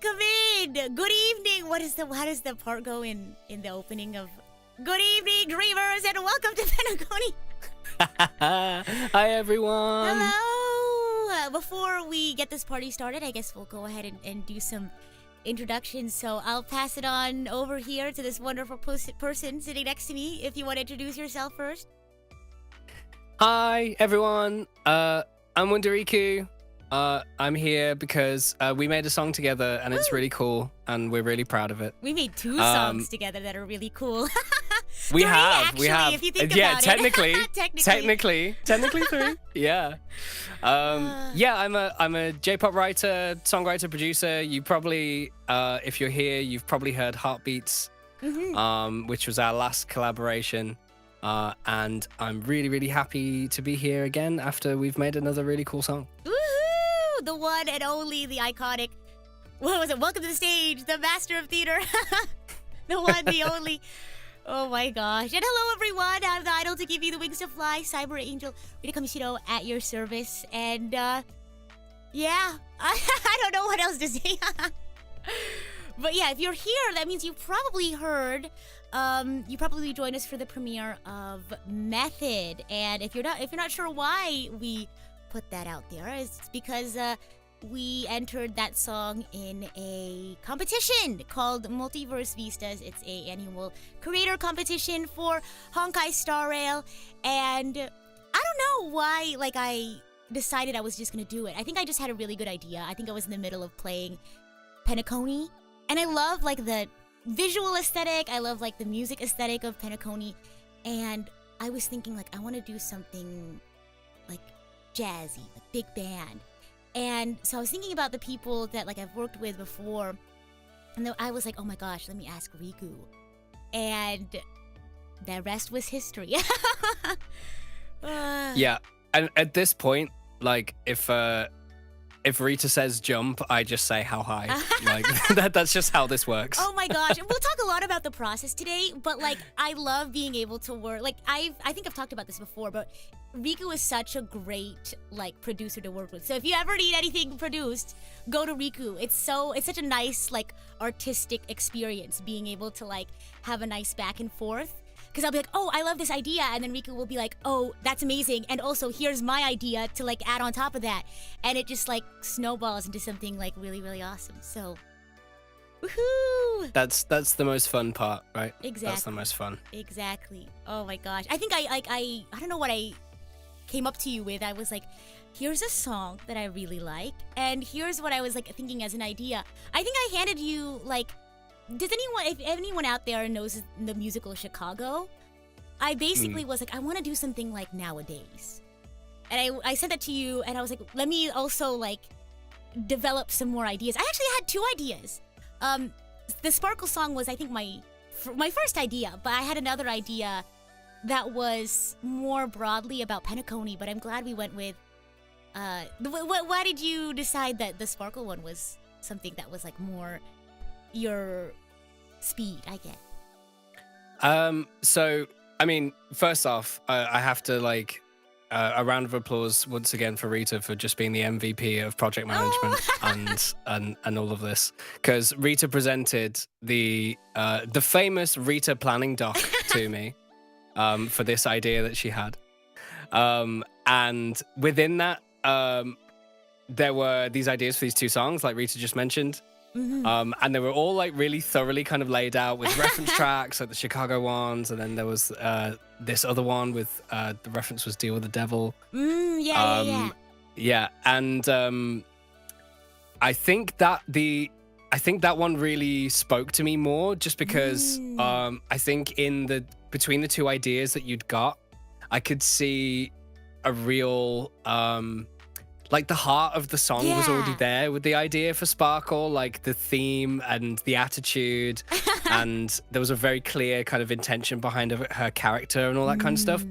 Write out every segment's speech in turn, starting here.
welcome in. Good evening. How does the part go in the opening of Good evening, dreamers, and welcome to Penacony. Hi, everyone. Hello. Before we get this party started, I guess we'll go ahead and do some introductions. So I'll pass it on over here to this wonderful person sitting next to me. If you want to introduce yourself first. Hi, everyone. I'm Wunderiku. I'm here because we made a song together, and it's really cool, and we're really proud of it. We made two songs together that are really cool. We have. If you think yeah, about technically, it. technically three. Yeah. Yeah, I'm a J-pop writer, songwriter, producer. You probably, if you're here, you've probably heard Heartbeats, which was our last collaboration. And I'm really, really happy to be here again after we've made another really cool song. Woohoo! The one and only, the iconic. What was it? Welcome to the stage, the master of theater. The one, the only. Oh my gosh. And hello, everyone. I'm the idol to give you the wings to fly, Cyber Angel, Rita Kamishiro at your service. And, yeah, I don't know what else to say. But yeah, if you're here, that means you probably heard, you probably joined us for the premiere of Method. And if you're not sure why we put that out there, it's because, we entered that song in a competition called Multiverse Vistas. It's an annual creator competition for Honkai Star Rail, and I don't know why I decided I was just gonna do it. I think I just had a really good idea. I think I was in the middle of playing Penacony, and I love the visual aesthetic. I love the music aesthetic of Penacony, and I was thinking I want to do something jazzy, big band. And so I was thinking about the people that I've worked with before, and I was like, oh my gosh, let me ask Riku. And the rest was history. Yeah, and at this point, if Rita says jump, I just say how high. That's just how this works. Oh my gosh. We'll talk a lot about the process today, but I love being able to work. I think I've talked about this before, but Riku is such a great producer to work with. So if you ever need anything produced, go to Riku. It's such a nice artistic experience being able to have a nice back and forth. Because I'll be like, oh, I love this idea. And then Riku will be like, oh, that's amazing. And also, here's my idea to add on top of that. And it just snowballs into something really, really awesome. So, woohoo! That's the most fun part, right? Exactly. That's the most fun. Exactly. Oh my gosh. I think I don't know what I came up to you with. I was like, here's a song that I really like. And here's what I was thinking as an idea. I think I handed you if anyone out there knows the musical Chicago, I basically was I want to do something nowadays. And I sent that to you, and I was like, let me also develop some more ideas. I actually had two ideas. The Sparkle song was, I think, my first idea, but I had another idea that was more broadly about Penacony, but I'm glad we went with, why did you decide that the Sparkle one was something that was more your speed, I get? So, I mean, first off, I have to a round of applause once again for Rita for just being the MVP of project management and all of this, because Rita presented the famous Rita planning doc to me for this idea that she had, and within that there were these ideas for these two songs like Rita just mentioned. And they were all really thoroughly kind of laid out with reference tracks, the Chicago ones, and then there was this other one with the reference was "Deal with the Devil." Yeah, and I think that one really spoke to me more, just because I think between the two ideas that you'd got, I could see a real the heart of the song was already there with the idea for Sparkle, the theme and the attitude, and there was a very clear kind of intention behind her character and all that kind of stuff.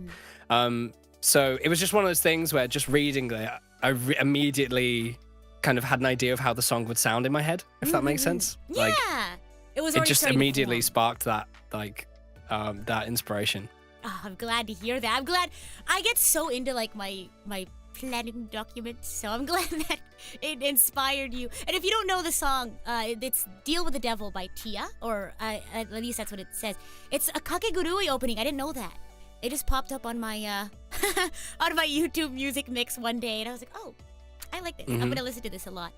So it was just one of those things where just reading it, I immediately kind of had an idea of how the song would sound in my head, if that makes sense. Yeah, it just immediately sparked that that inspiration. Oh, I'm glad to hear that. I'm glad. I get so into my planning document. So I'm glad that it inspired you. And if you don't know the song, it's "Deal with the Devil" by Tia, or at least that's what it says. It's a Kakegurui opening. I didn't know that. It just popped up on my on my YouTube music mix one day, and I was like, oh, I like this. I'm gonna listen to this a lot.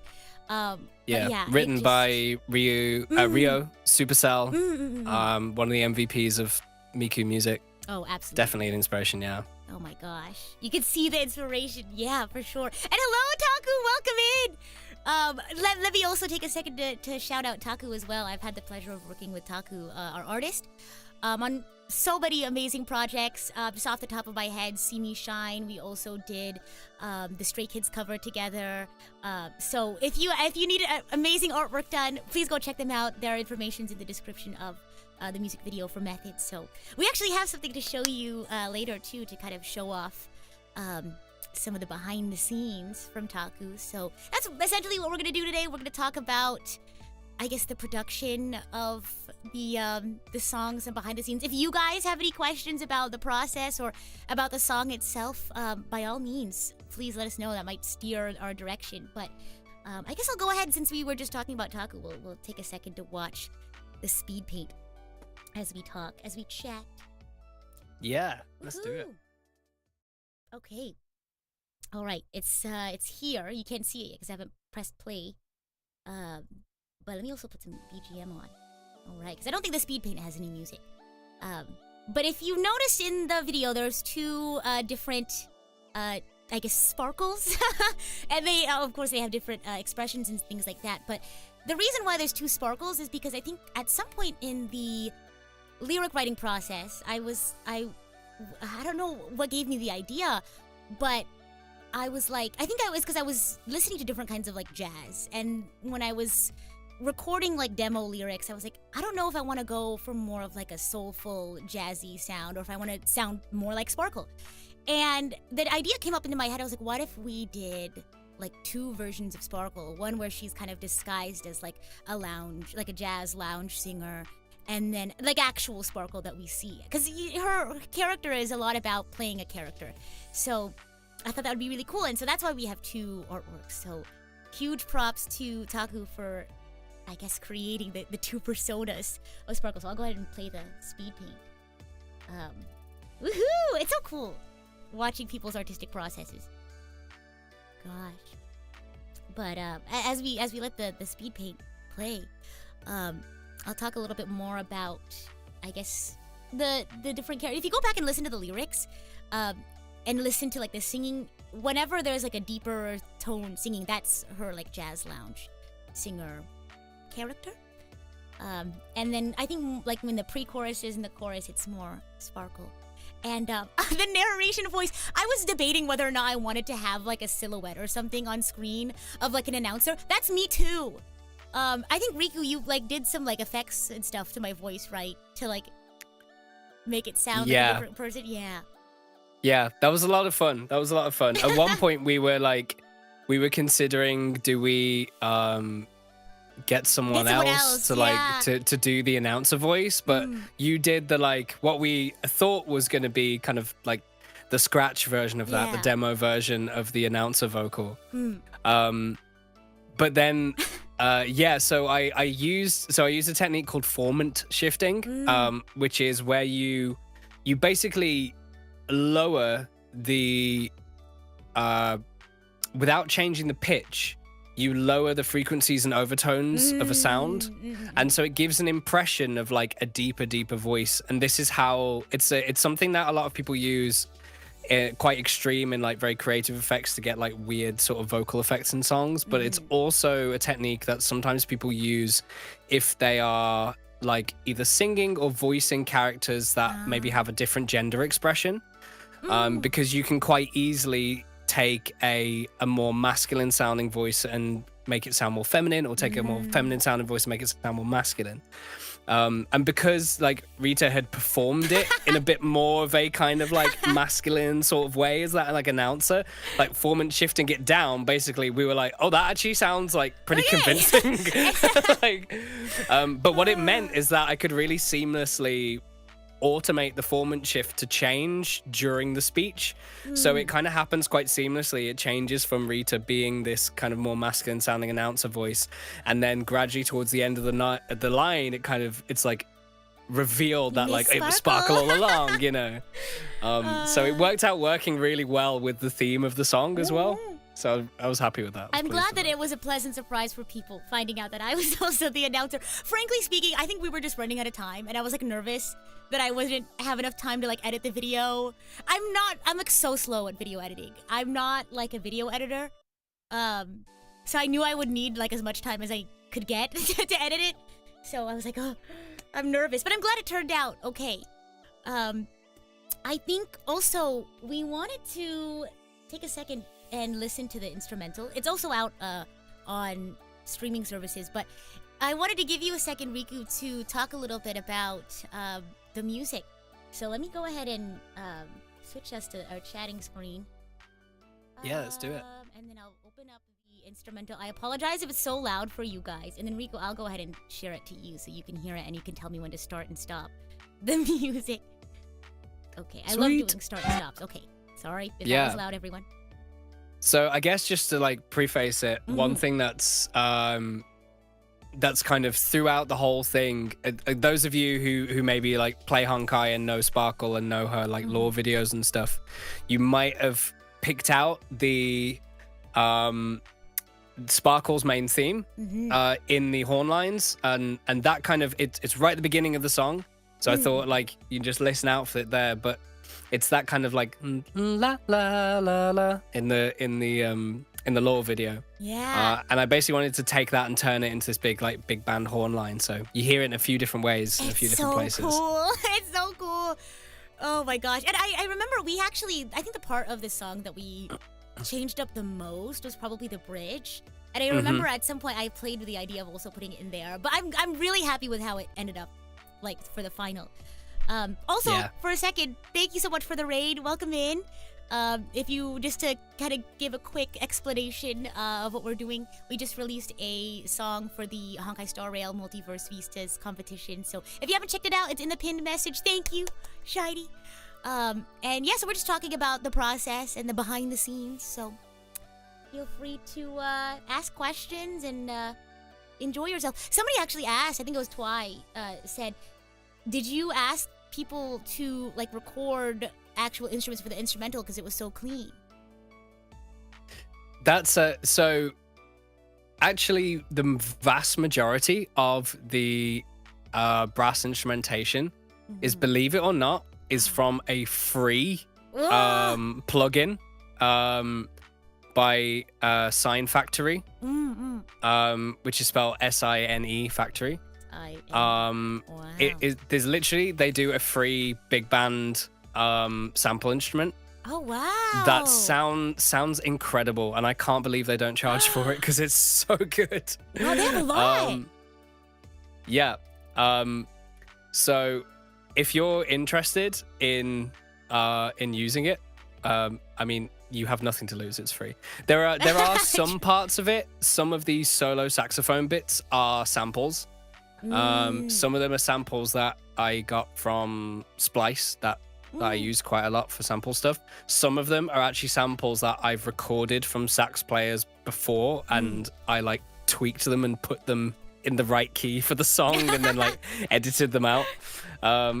Written by Rio Supercell, one of the MVPs of Miku music. Oh, absolutely. Definitely an inspiration, yeah. Oh my gosh. You can see the inspiration. Yeah, for sure. And hello, Taku. Welcome in. Let me also take a second to shout out Taku as well. I've had the pleasure of working with Taku, our artist, on so many amazing projects. Just off the top of my head, See Me Shine. We also did the Stray Kids cover together. So if you need amazing artwork done, please go check them out. Their information's in the description of the music video for Methods. So we actually have something to show you later too, to kind of show off some of the behind the scenes from Taku. So that's essentially what we're gonna do today. We're gonna talk about, I guess, the production of the songs and behind the scenes. If you guys have any questions about the process or about the song itself, by all means, please let us know. That might steer our direction. But I guess I'll go ahead, since we were just talking about Taku. We'll take a second to watch the speed paint as we talk, as we chat. Yeah, let's do it. Okay. All right. It's here. You can't see it because I haven't pressed play. But let me also put some BGM on. All right, because I don't think the speed paint has any music. But if you noticed in the video, there's two different, I guess, sparkles. And they, of course, they have different expressions and things like that. But the reason why there's two sparkles is because I think at some point in the lyric writing process, I don't know what gave me the idea, but I was like, I think because I was listening to different kinds of like jazz, and when I was recording like demo lyrics, I was like, I don't know if I want to go for more of like a soulful jazzy sound, or if I want to sound more like Sparkle. And the idea came up into my head. I was like, what if we did like two versions of Sparkle, one where she's kind of disguised as like a lounge, like a jazz lounge singer, and then like actual Sparkle that we see, because her character is a lot about playing a character. So I thought that would be really cool, and so that's why we have two artworks. So huge props to Taku for, I guess, creating the two personas of Sparkle. So I'll go ahead and play the speed paint. Woohoo! It's so cool watching people's artistic processes. Gosh. But as we let the speed paint play, I'll talk a little bit more about, I guess, the different characters. If you go back and listen to the lyrics, and listen to like the singing, whenever there's like a deeper tone singing, that's her like jazz lounge singer character. And then I think like when the pre-chorus is in the chorus, it's more Sparkle. And the narration voice, I was debating whether or not I wanted to have like a silhouette or something on screen of like an announcer. That's me too. I think Riku, you like did some like effects and stuff to my voice, right? To like make it sound like a different person. Yeah, that was a lot of fun. At one point, we were considering, do we get someone else to do the announcer voice? But you did the like what we thought was going to be kind of like the scratch version of that, the demo version of the announcer vocal. But then, so I used a technique called formant shifting, which is where you basically lower the without changing the pitch, you lower the frequencies and overtones of a sound, and so it gives an impression of like a deeper voice. And this is how it's something that a lot of people use, quite extreme and like very creative effects to get like weird sort of vocal effects in songs. But it's also a technique that sometimes people use if they are like either singing or voicing characters that maybe have a different gender expression. Because you can quite easily take a more masculine sounding voice and make it sound more feminine, or take a more feminine sounding voice and make it sound more masculine. And because like Rita had performed it in a bit more of a kind of like masculine sort of way as that like announcer, like formant shifting it down, basically we were like, oh, that actually sounds like pretty convincing. But what it meant is that I could really seamlessly automate the formant shift to change during the speech. So it kind of happens quite seamlessly. It changes from Rita being this kind of more masculine sounding announcer voice, and then gradually towards the end of the line, it's like revealed that like it was Sparkle all along, you know. So it worked out working really well with the theme of the song as well. So I was happy with that. I'm glad that it was a pleasant surprise for people finding out that I was also the announcer. Frankly speaking, I think we were just running out of time, and I was like nervous that I wouldn't have enough time to like edit the video. I'm like so slow at video editing. I'm not like a video editor. So I knew I would need like as much time as I could get to edit it. So I was like, oh, I'm nervous, but I'm glad it turned out okay. I think also we wanted to take a second and listen to the instrumental. It's also out on streaming services, but I wanted to give you a second, Riku, to talk a little bit about the music. So let me go ahead and switch us to our chatting screen. Yeah, let's do it. And then I'll open up the instrumental. I apologize if it's so loud for you guys. And then Riku, I'll go ahead and share it to you so you can hear it and you can tell me when to start and stop the music. Okay, I love doing start and stops. Okay, sorry if that was loud, everyone. So I guess just to like preface it, one thing that's kind of throughout the whole thing, those of you who maybe like play Honkai and know Sparkle and know her like lore videos and stuff, you might have picked out the Sparkle's main theme in the horn lines, and that kind of it's right at the beginning of the song. So I thought like you just listen out for it there, but it's that kind of like la la la la in the lore video. Yeah. And I basically wanted to take that and turn it into this big band horn line. So you hear it in a few different ways, in a few different places. Cool. It's so cool. Oh my gosh. And I remember I think the part of this song that we changed up the most was probably the bridge. And I remember at some point I played with the idea of also putting it in there. But I'm really happy with how it ended up, like for the final. For a second, thank you so much for the raid. Welcome in. If you just to kind of give a quick explanation of what we're doing, we just released a song for the Honkai Star Rail Multiverse Vistas competition. So if you haven't checked it out, it's in the pinned message. Thank you, Shiny. And yeah, so we're just talking about the process and the behind the scenes. So feel free to ask questions and enjoy yourself. Somebody actually asked, I think it was Twy, said, did you ask people to like record actual instruments for the instrumental because it was so clean? That's so actually the vast majority of the brass instrumentation is, believe it or not, is from a free plugin by Sign Factory, which is spelled SINE Factory. Wow. There's literally, they do a free big band sample instrument. Oh wow. That sounds incredible, and I can't believe they don't charge for it because it's so good. Oh, they have a lot. Yeah. So if you're interested in using it, I mean, you have nothing to lose. It's free. There are some parts of it. Some of these solo saxophone bits are samples. Some of them are samples that I got from Splice that I use quite a lot for sample stuff. Some of them are actually samples that I've recorded from sax players before, and I like tweaked them and put them in the right key for the song and then like edited them out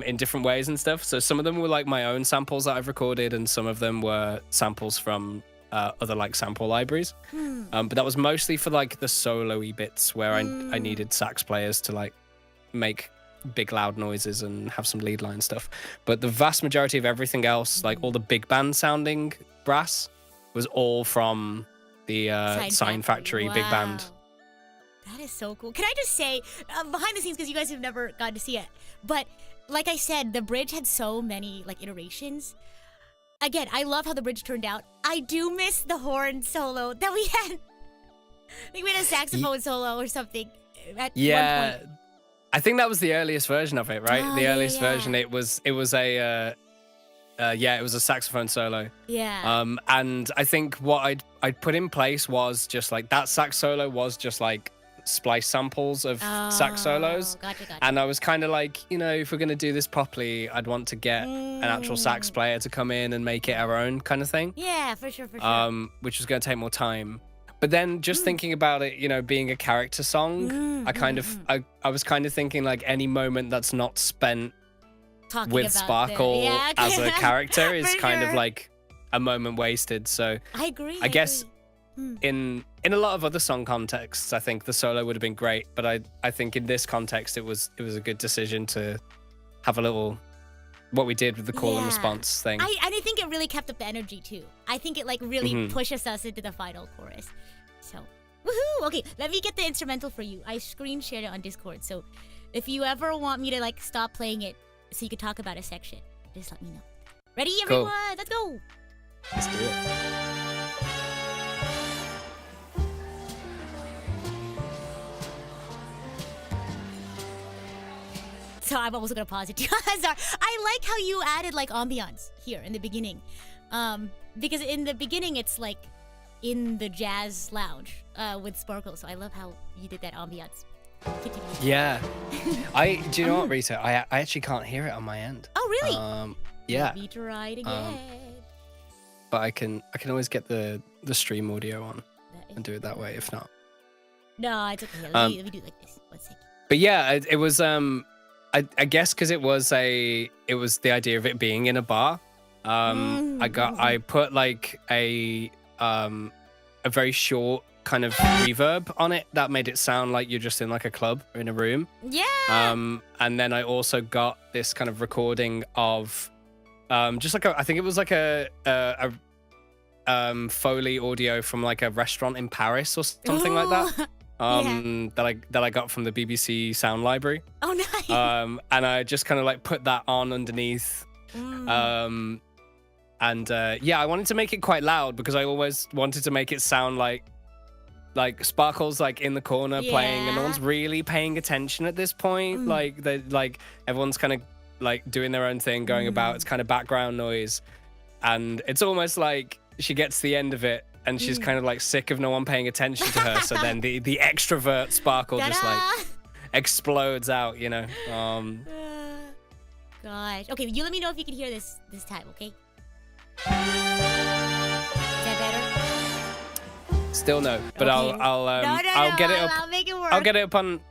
in different ways and stuff. So some of them were like my own samples that I've recorded, and some of them were samples from other like sample libraries. But that was mostly for like the solo-y bits where I needed sax players to like make big loud noises and have some lead line stuff. But the vast majority of everything else, like all the big band sounding brass, was all from the Sign Factory big band. That is so cool. Can I just say, behind the scenes, because you guys have never gotten to see it, but like I said, the bridge had so many like iterations. Again, I love how the bridge turned out. I do miss the horn solo that we had. I think we had a saxophone solo or something at one point. I think that was the earliest version of it, right? The earliest version, it was a saxophone solo. Yeah. And I think what I'd put in place was just like that sax solo was just like splice samples of sax solos. Gotcha. And I was kind of like, if we're going to do this properly, I'd want to get an actual sax player to come in and make it our own kind of thing. Yeah, for sure. Which was going to take more time. But then just thinking about it, being a character song, I was kind of thinking like any moment that's not spent Talking with about Sparkle as a character is For kind of sure. like a moment wasted. So I agree. I guess agree. in a lot of other song contexts, I think the solo would have been great. But I think in this context, it was a good decision to have a little what we did with the call and response thing. I think it really kept up the energy too. I think it like really pushes us into the final chorus. So, woohoo! Okay, let me get the instrumental for you. I screen shared it on Discord. So, if you ever want me to like stop playing it so you could talk about a section, just let me know. Ready, everyone? Cool. Let's go. Let's do it. So I'm also gonna pause it too. Sorry. I like how you added like ambiance here in the beginning, because in the beginning it's like in the jazz lounge with Sparkle. So I love how you did that ambiance. Continue. Yeah. Do you know what, Rita? I actually can't hear it on my end. Oh really? Yeah. Let me try it again. But I can always get the stream audio on and do it that way if not. No, it's okay. Let me do it like this. 1 second. But yeah, it was I guess because it was the idea of it being in a bar. I put like a very short kind of reverb on it that made it sound like you're just in like a club or in a room. Yeah. And then I also got this kind of recording of just like I think it was like a Foley audio from like a restaurant in Paris or something like that. That I got from the BBC Sound Library. Oh, nice. And I just kind of like put that on underneath. I wanted to make it quite loud because I always wanted to make it sound like Sparkle's like in the corner playing and no one's really paying attention at this point. Like everyone's kind of like doing their own thing, going about. It's kind of background noise. And it's almost like she gets to the end of it and she's kind of like sick of no one paying attention to her. So then the extrovert Sparkle just like explodes out, Gosh. Okay, you let me know if you can hear this time, okay? Is that better? Still no, but Okay. I'll get it up. I'll make it work. I'll get it up on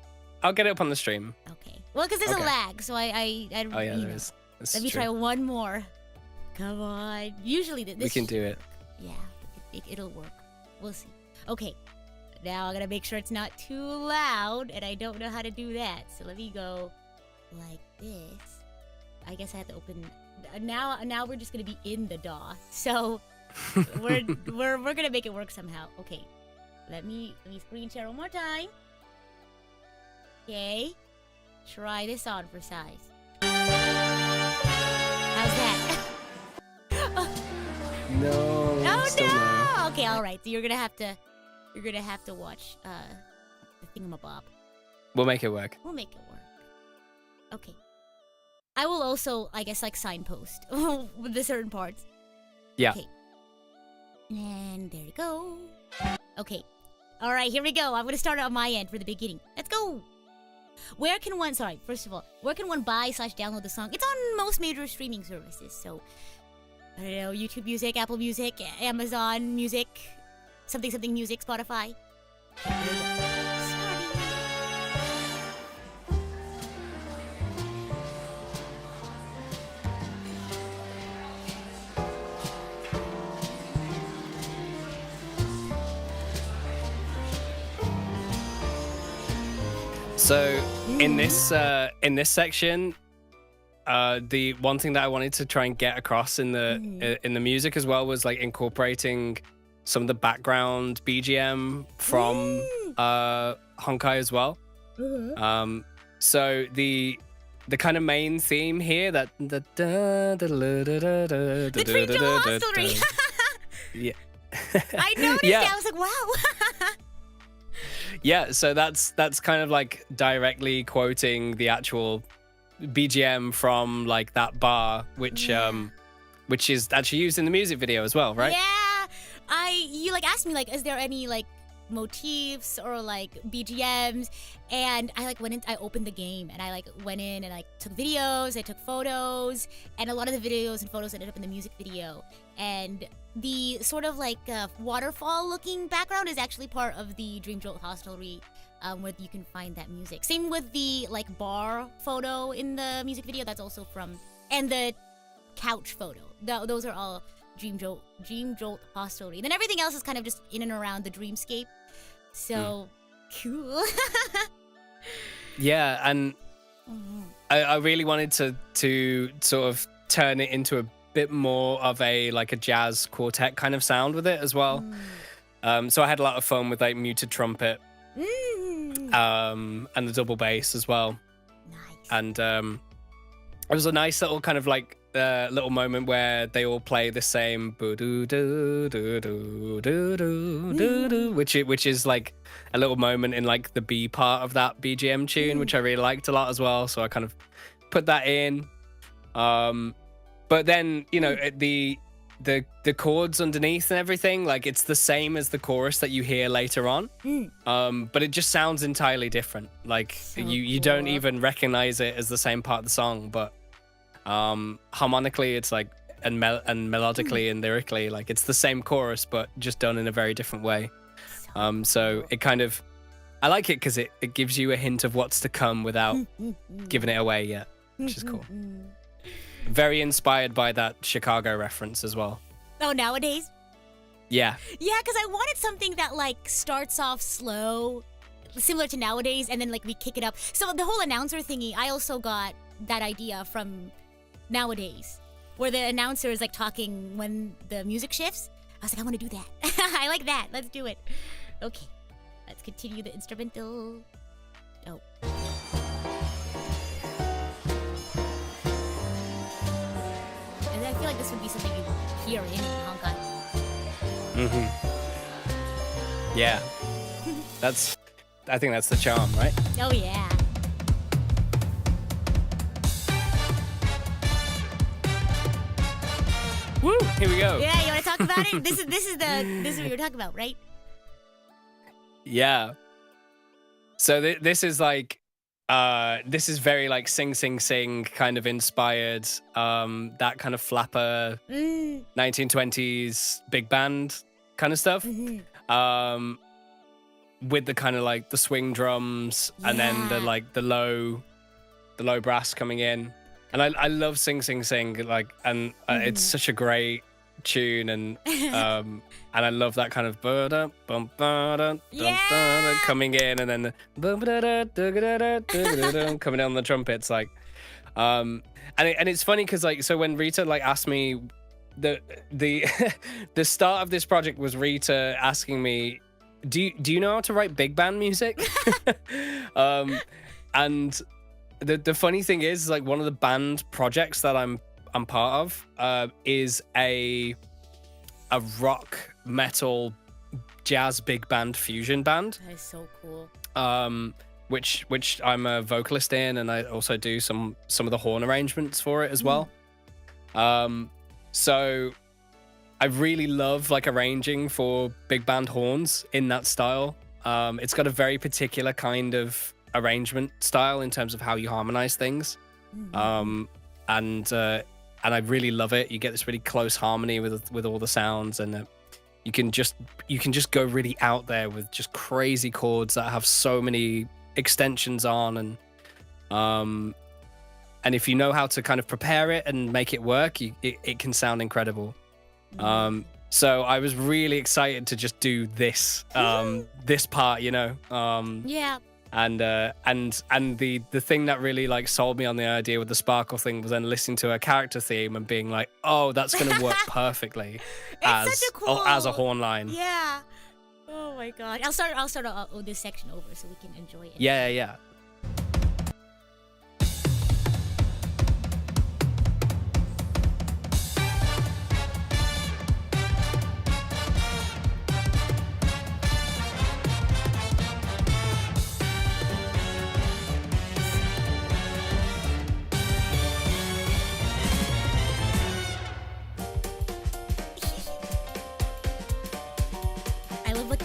the stream. Okay. Well, because there's a Okay. lag, so I Oh yeah, there is. Let me try one more. Come on. Usually this. We can do it. Yeah, it'll work. We'll see. Okay. Now I'm gonna make sure it's not too loud, and I don't know how to do that. So let me go like this. I guess I have to open. Now we're just gonna be in the DAW. So we're gonna make it work somehow. Okay. Let me screen share one more time. Okay. Try this on for size. How's that? No. Oh still no! Okay, all right. So you're gonna have to watch the thingamabob. We'll make it work. We'll make it work. Okay. I will also, I guess, like signpost with the certain parts. Yeah. Okay. And there you go. Okay. All right, here we go. I'm gonna start on my end for the beginning. Let's go. First of all, where can one buy/download the song? It's on most major streaming services. So, I don't know, YouTube Music, Apple Music, Amazon Music, something music, Spotify. Okay, here we go. Starting. So in this section, the one thing that I wanted to try and get across in the music as well was like incorporating some of the background BGM from Honkai as well. So the kind of main theme here, that the Dream Hostelry. Yeah. I noticed Yeah. that. I was like, wow. Yeah, so that's kind of like directly quoting the actual BGM from like that bar, which is actually used in the music video as well, right? Yeah. You like asked me like, is there any like motifs or like BGMs, and I like went in. I opened the game and I like went in and like took videos. I took photos, and a lot of the videos and photos ended up in the music video. And the sort of like waterfall looking background is actually part of the Dream Jolt Hostelry, where you can find that music. Same with the like bar photo in the music video. That's also from, and the couch photo. Those are all Dream Jolt Hostelry. Then everything else is kind of just in and around the dreamscape. So cool. Yeah, and I really wanted to sort of turn it into a bit more of a like a jazz quartet kind of sound with it as well. So I had a lot of fun with like muted trumpet, and the double bass as well. Nice. And it was a nice little kind of like little moment where they all play the same which is like a little moment in like the B part of that BGM tune, which I really liked a lot as well. So I kind of put that in. But then, you know, the chords underneath and everything, like it's the same as the chorus that you hear later on. But it just sounds entirely different. Like So you don't cool. even recognize it as the same part of the song, but harmonically it's like and melodically and lyrically, like it's the same chorus but just done in a very different way. So it kind of, I like it because it gives you a hint of what's to come without giving it away yet, which is cool. Very inspired by that Chicago reference as well. Oh, nowadays? Yeah. Yeah, because I wanted something that like starts off slow, similar to nowadays, and then like we kick it up. So the whole announcer thingy, I also got that idea from nowadays, where the announcer is like talking when the music shifts. I was like, I want to do that. I like that. Let's do it. Okay, let's continue the instrumental. Oh. And I feel like this would be something you hear in Hong Kong. Yeah. I think that's the charm, right? Oh yeah. Woo! Here we go. Yeah, you want to talk about it? This is what you're talking about, right? Yeah. So this is like, this is very like sing kind of inspired, that kind of flapper 1920s big band kind of stuff. With the kind of like the swing drums and then the like the low brass coming in. And I love sing like, and it's such a great tune, and I love that kind of coming in, and then the coming down the trumpets, like, and it's funny because like, so when Rita like asked me, the the start of this project was Rita asking me, do you know how to write big band music? And the funny thing is, like, one of the band projects that I'm part of is a rock metal jazz big band fusion band. That is so cool. Which I'm a vocalist in, and I also do some of the horn arrangements for it as well. So I really love like arranging for big band horns in that style. It's got a very particular kind of arrangement style in terms of how you harmonize things. And I really love it. You get this really close harmony with all the sounds, and you can just go really out there with just crazy chords that have so many extensions on, and if you know how to kind of prepare it and make it work, it can sound incredible. So I was really excited to just do this this part, you know. Yeah. And the thing that really like sold me on the idea with the sparkle thing was then listening to a character theme and being like, oh, that's gonna work perfectly as a horn line. Yeah. Oh my god. I'll start this section over so we can enjoy it. Yeah.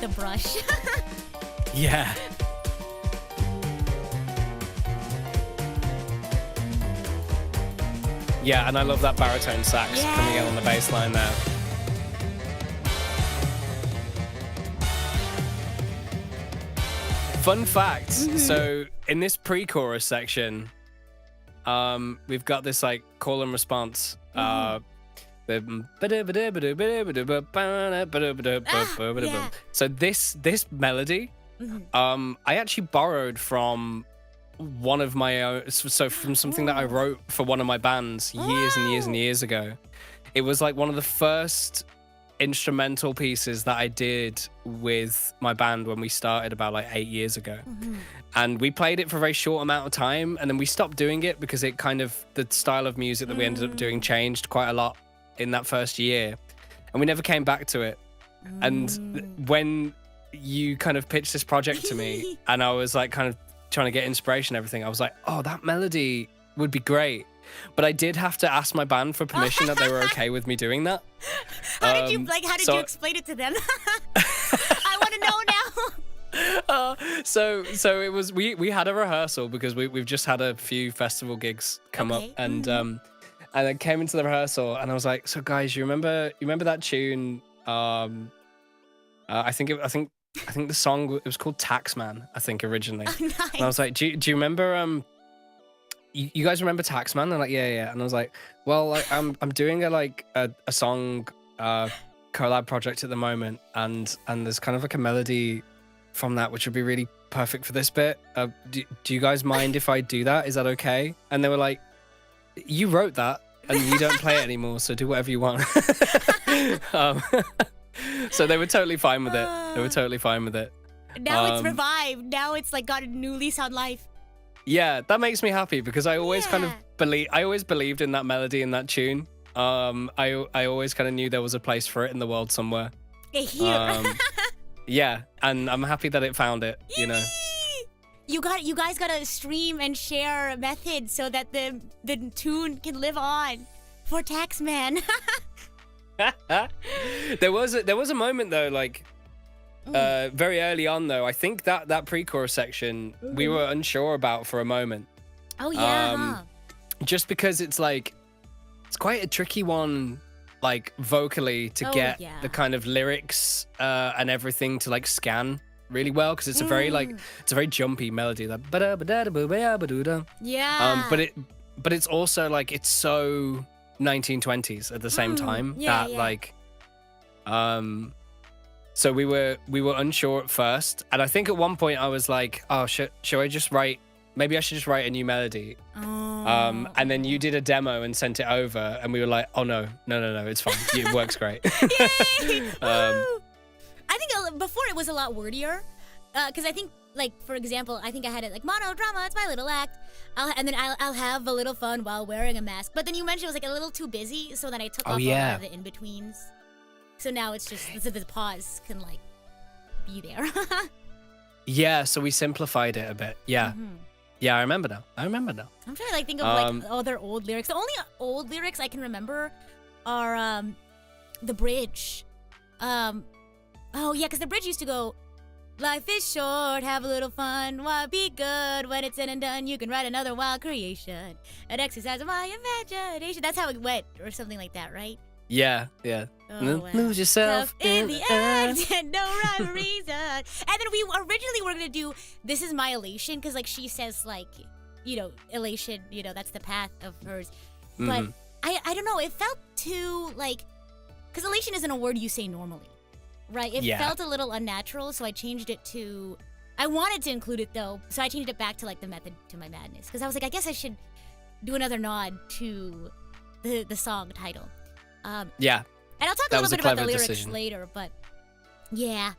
the brush. Yeah. Yeah, and I love that baritone sax coming in on the bass line there. Fun fact, so in this pre-chorus section, we've got this like call and response. So this melody, I actually borrowed from one of my own, so from something that I wrote for one of my bands years and years and years ago. It was like one of the first instrumental pieces that I did with my band when we started about like 8 years ago. And we played it for a very short amount of time, and then we stopped doing it because it kind of, the style of music that we ended up doing changed quite a lot in that first year, and we never came back to it. And when you kind of pitched this project to me and I was like kind of trying to get inspiration and everything, I was like, oh, that melody would be great. But I did have to ask my band for permission that they were okay with me doing that. How did you you explain it to them? I want to know now. So it was, we had a rehearsal because we've just had a few festival gigs come up, and I came into the rehearsal and I was like, so guys, you remember that tune? I think the song, it was called Taxman, I think originally. Nice. And I was like, do you remember you guys remember Taxman? They're like, yeah. And I was like, well, like, I'm doing a song collab project at the moment, and there's kind of like a melody from that which would be really perfect for this bit. Do you guys mind if I do that? Is that okay? And they were like, you wrote that and you don't play it anymore, so do whatever you want. So they were totally fine with it. Now it's revived. Now it's like got a new lease on life. Yeah, that makes me happy because I always kind of believed in that melody and that tune. I always kind of knew there was a place for it in the world somewhere. Yeah, and I'm happy that it found it, you know. You guys got a stream and share method so that the tune can live on for Taxman. There was a moment though, like very early on though. I think that pre-chorus section we were unsure about for a moment. Oh yeah. Just because it's like it's quite a tricky one, like vocally to get the kind of lyrics and everything to like scan really well, because it's a very like it's a very jumpy melody, like but it's also like it's so 1920s at the same time like so we were unsure at first, and I think at one point I was like, oh should I just write, maybe I should just write a new melody. And then you did a demo and sent it over, and we were like, oh no, it's fine, it works great. Yay! I think before it was a lot wordier, because I think, like, for example, I think I had it like monodrama, it's my little act, and then I'll have a little fun while wearing a mask. But then you mentioned it was like a little too busy, so then I took off a lot of the in-betweens. So now it's just, so the pause can like be there. Yeah, so we simplified it a bit. Yeah. Yeah, I remember now. I'm trying to like think of like other old lyrics. The only old lyrics I can remember are the bridge. Oh yeah, because the bridge used to go, life is short, have a little fun, why be good, when it's said and done, you can write another wild creation, an exercise of my imagination. That's how it went, or something like that, right? Yeah. Lose yourself in the act, and no rhyme or reason. And then we originally were gonna do This Is My Elation, because like she says, like, you know, elation, you know, that's the path of hers. But I don't know, it felt too like, because elation isn't a word you say normally, right? It felt a little unnatural, so I changed it to, I wanted to include it though, so I changed it back to like the method to my madness, because I was like, I guess I should do another nod to the song title. Yeah. And I'll talk a little bit about the lyrics later, but yeah.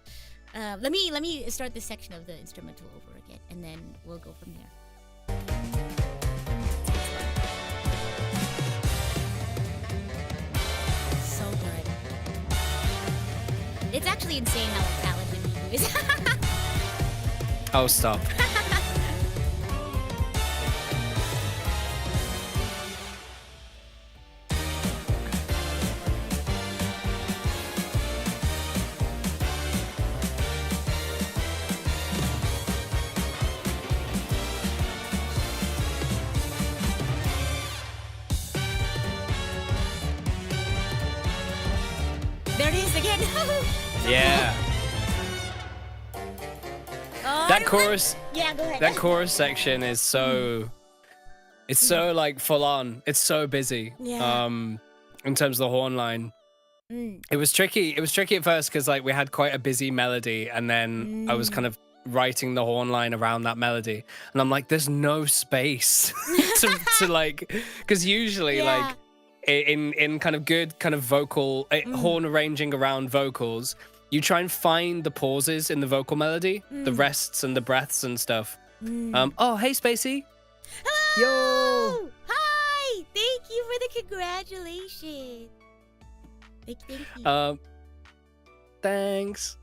Let me start this section of the instrumental over again, and then we'll go from there. So good. It's actually insane how talented he is. Oh, stop. again. Yeah. That chorus. Yeah, go ahead. That chorus section is so. It's so like full on. It's so busy. Yeah. In terms of the horn line. It was tricky. It was tricky at first because like we had quite a busy melody, and then I was kind of writing the horn line around that melody, and I'm like, there's no space to like, because usually like in kind of good kind of vocal horn arranging around vocals, you try and find the pauses in the vocal melody, the rests and the breaths and stuff. Oh, hey, Spacey. Hello. Yo. Hi. Thank you for the congratulations. Thank you. Thanks.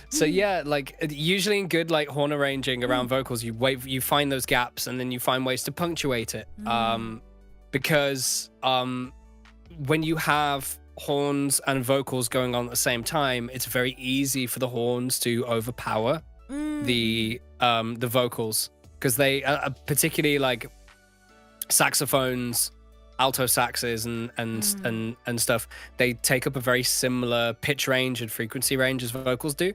So yeah, like usually in good like horn arranging around vocals, you find those gaps and then you find ways to punctuate it. Because when you have horns and vocals going on at the same time, it's very easy for the horns to overpower the vocals, because they particularly like saxophones, alto saxes and stuff, they take up a very similar pitch range and frequency range as vocals do.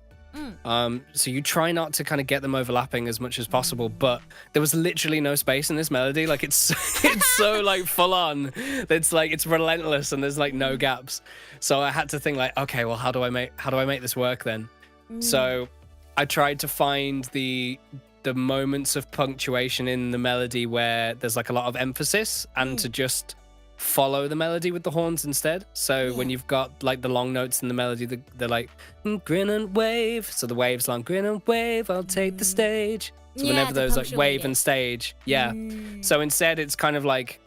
So you try not to kind of get them overlapping as much as possible, but there was literally no space in this melody. Like it's so like full on. It's like it's relentless and there's like no gaps. So I had to think like, okay, well, how do I make this work then? So I tried to find the moments of punctuation in the melody where there's like a lot of emphasis, and to just follow the melody with the horns instead. So when you've got like the long notes in the melody, they're like grin and wave. So the wave's long, grin and wave, I'll take the stage. So whenever those like wave and stage, so instead it's kind of like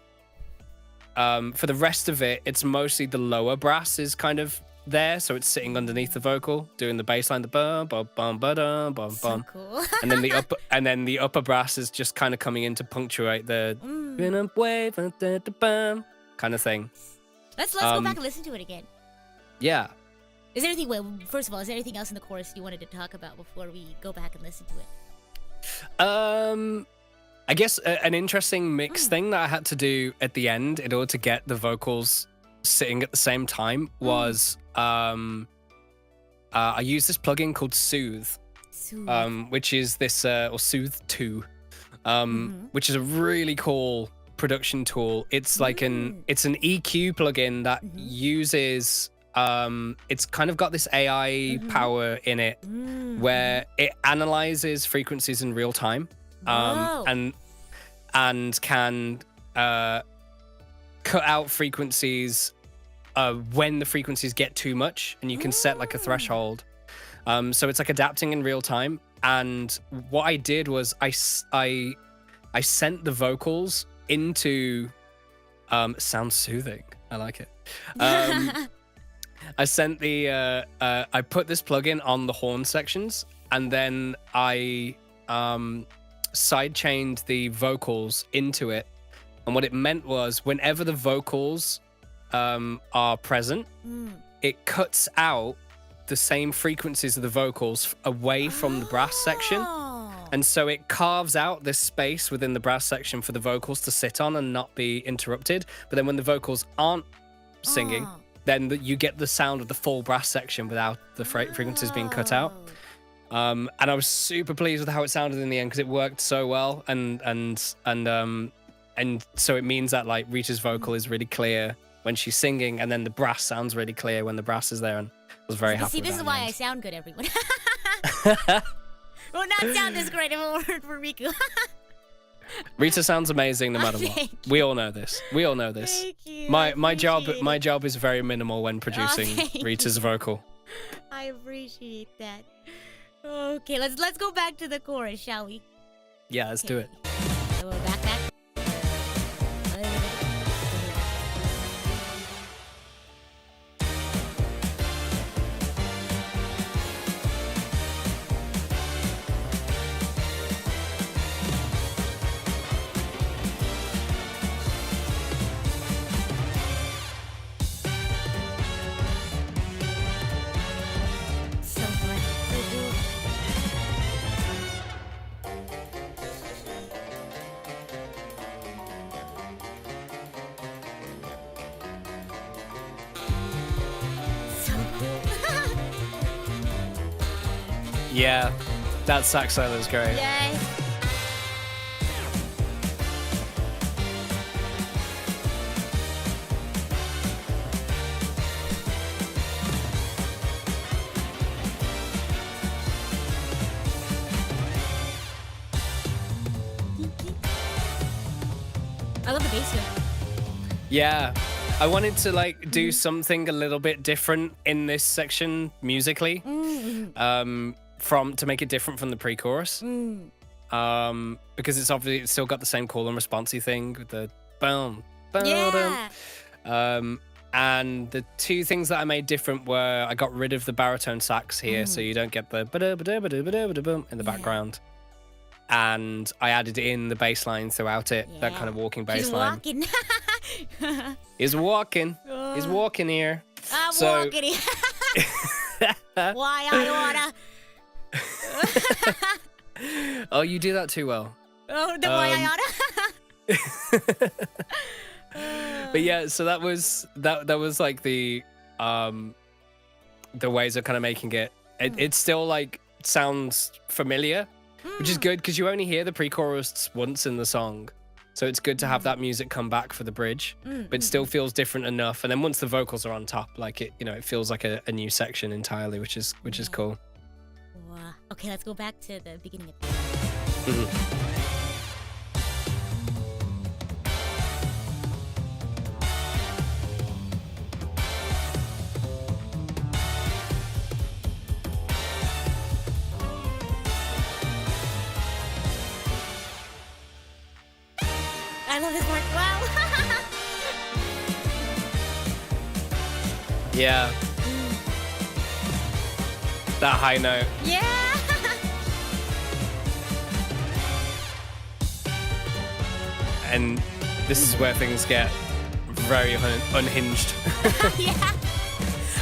for the rest of it, it's mostly the lower brass is kind of there, so it's sitting underneath the vocal, doing the bass line, the bum bum bum bum bum so cool. and then the upper brass is just kind of coming in to punctuate the grin and wave bum kind of thing. Let's go back and listen to it again. Yeah. Is there anything? Well, first of all, is there anything else in the chorus you wanted to talk about before we go back and listen to it? I guess an interesting mix thing that I had to do at the end in order to get the vocals sitting at the same time was I used this plugin called Soothe. Which is this or Soothe 2, which is a really cool production tool. It's like it's an EQ plugin that uses it's kind of got this AI power in it where it analyzes frequencies in real time and can cut out frequencies when the frequencies get too much, and you can set like a threshold. So it's like adapting in real time. And what I did was I sent the vocals into sounds soothing. I like it. I sent I put this plugin on the horn sections, and then I sidechained the vocals into it. And what it meant was whenever the vocals are present, it cuts out the same frequencies of the vocals away from the brass section. And so it carves out this space within the brass section for the vocals to sit on and not be interrupted. But then when the vocals aren't singing, then you get the sound of the full brass section without the frequencies being cut out. And I was super pleased with how it sounded in the end because it worked so well. And so it means that like Rita's vocal is really clear when she's singing, and then the brass sounds really clear when the brass is there. And I was very happy. See, this is why I sound good, everyone. Well, not sound this great if it weren't for Riku. Rita sounds amazing no matter what. We all know this. Thank you. My job is very minimal when producing Rita's vocal. I appreciate that. Okay, let's go back to the chorus, shall we? Yeah, let's do it. So we're back. Yeah, that sax solo is great. Yay. I love the bass here. Yeah, I wanted to like do something a little bit different in this section musically, to make it different from the pre-chorus. Because it's still got the same call and responsey thing with the boom, boom, Yeah. and the two things that I made different were I got rid of the baritone sax here, so you don't get the ba-da-ba-da-ba-da-ba-da-ba-da-boom in the background. And I added in the bass line throughout it, that kind of walking bass She's line. walking. He's walking. He's walking here. I'm So- walking here. Why I wanna. Oh, you do that too well. Oh, the why I oughta. But yeah, so that was like the ways of kind of making it. It still like sounds familiar, which is good because you only hear the pre-chorus once in the song. So it's good to have that music come back for the bridge, but it still feels different enough. And then once the vocals are on top, like it feels like a new section entirely, which is cool. Wow. Okay, let's go back to the beginning of I love this part. Wow. Yeah. That high note. Yeah. And this is where things get very unhinged. Yeah.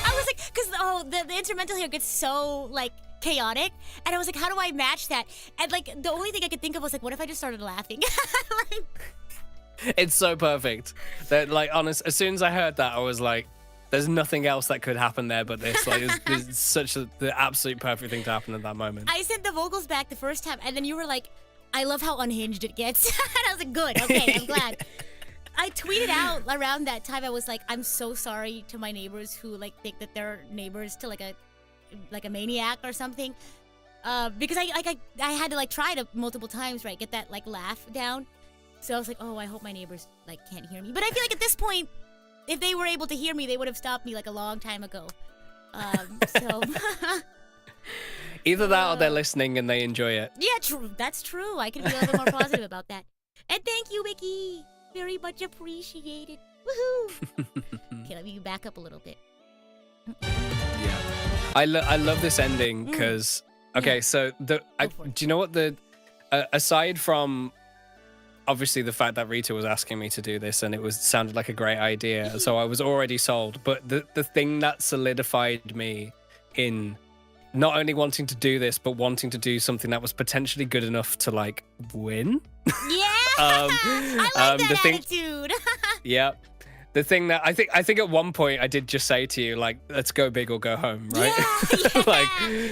I was like, because the instrumental here gets so like chaotic, and I was like, how do I match that? And like the only thing I could think of was like, what if I just started laughing? Like, It's so perfect. That like honest, as soon as I heard that, I was like, there's nothing else that could happen there but this. Like it's such the absolute perfect thing to happen at that moment. I sent the vocals back the first time, and then you were like, I love how unhinged it gets. And I was like, good, okay, I'm glad. I tweeted out around that time, I was like, I'm so sorry to my neighbors who like think that they're neighbors to like a maniac or something. Because I had to like try to multiple times, right, get that like laugh down. So I was like, oh, I hope my neighbors like can't hear me. But I feel like at this point, if they were able to hear me, they would have stopped me like a long time ago. So Either that or they're listening and they enjoy it. yeah, true. That's true. I can be a little bit more positive about that. And thank you, Wiki. Very much appreciated. Woohoo! Okay, let me back up a little bit. Yeah. I love this ending because okay, so do you know what aside from obviously the fact that Rita was asking me to do this and it sounded like a great idea, so I was already sold, but the thing that solidified me in not only wanting to do this but wanting to do something that was potentially good enough to like win. Yeah, I like that attitude. Yeah. The thing that I think at one point I did just say to you, like, let's go big or go home, right? Yeah. Like,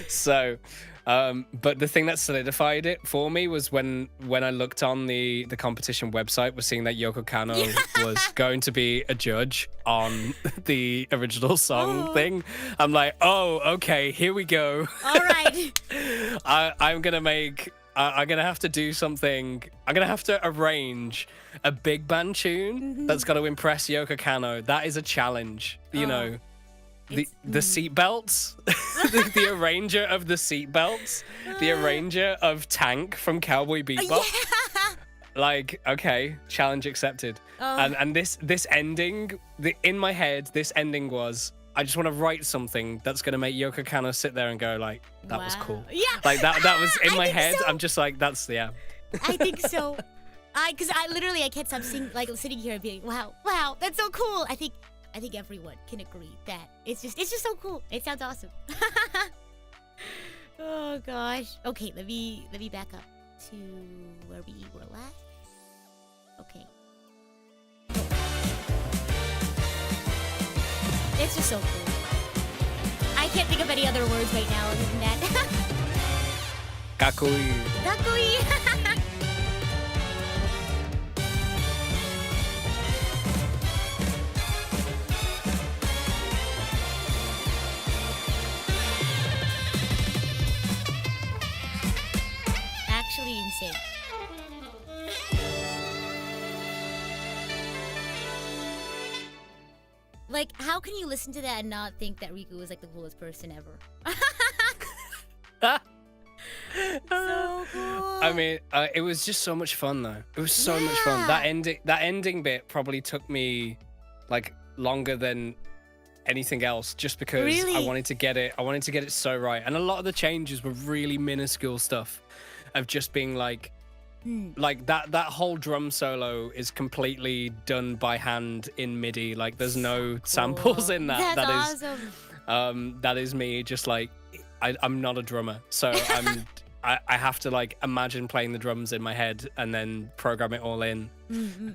so, but the thing that solidified it for me was when I looked on the competition website, was seeing that Yoko Kanno was going to be a judge on the original song thing. I'm like, oh, okay, here we go. All right. I'm gonna have to do something. I'm gonna have to arrange a big band tune that's gonna impress Yoko Kanno. That is a challenge, you know. The seatbelts, the arranger of the seatbelts, the arranger of Tank from Cowboy Bebop. Yeah. Like, okay, challenge accepted. And this ending, in my head, this ending was, I just want to write something that's going to make Yoko Kanno sit there and go like, that was cool. Yeah. Like that was in my head. So. I'm just like, that's, yeah. I think so. Because I can't stop sitting here and being, wow, that's so cool. I think everyone can agree that it's just so cool. It sounds awesome. Oh gosh. Okay, let me back up to where we were last. Okay. It's just so cool. I can't think of any other words right now other than that. Kakui. Kakui. Actually insane. Like, how can you listen to that and not think that Riku is like the coolest person ever? So cool. I mean, it was just so much fun though. It was so much fun. That ending bit probably took me like longer than anything else, just because Really? I wanted to get it so right. And a lot of the changes were really minuscule stuff of just being like that whole drum solo is completely done by hand in MIDI. Like there's no samples in that. That's awesome. That is me just like I'm not a drummer, so I have to like imagine playing the drums in my head and then program it all in.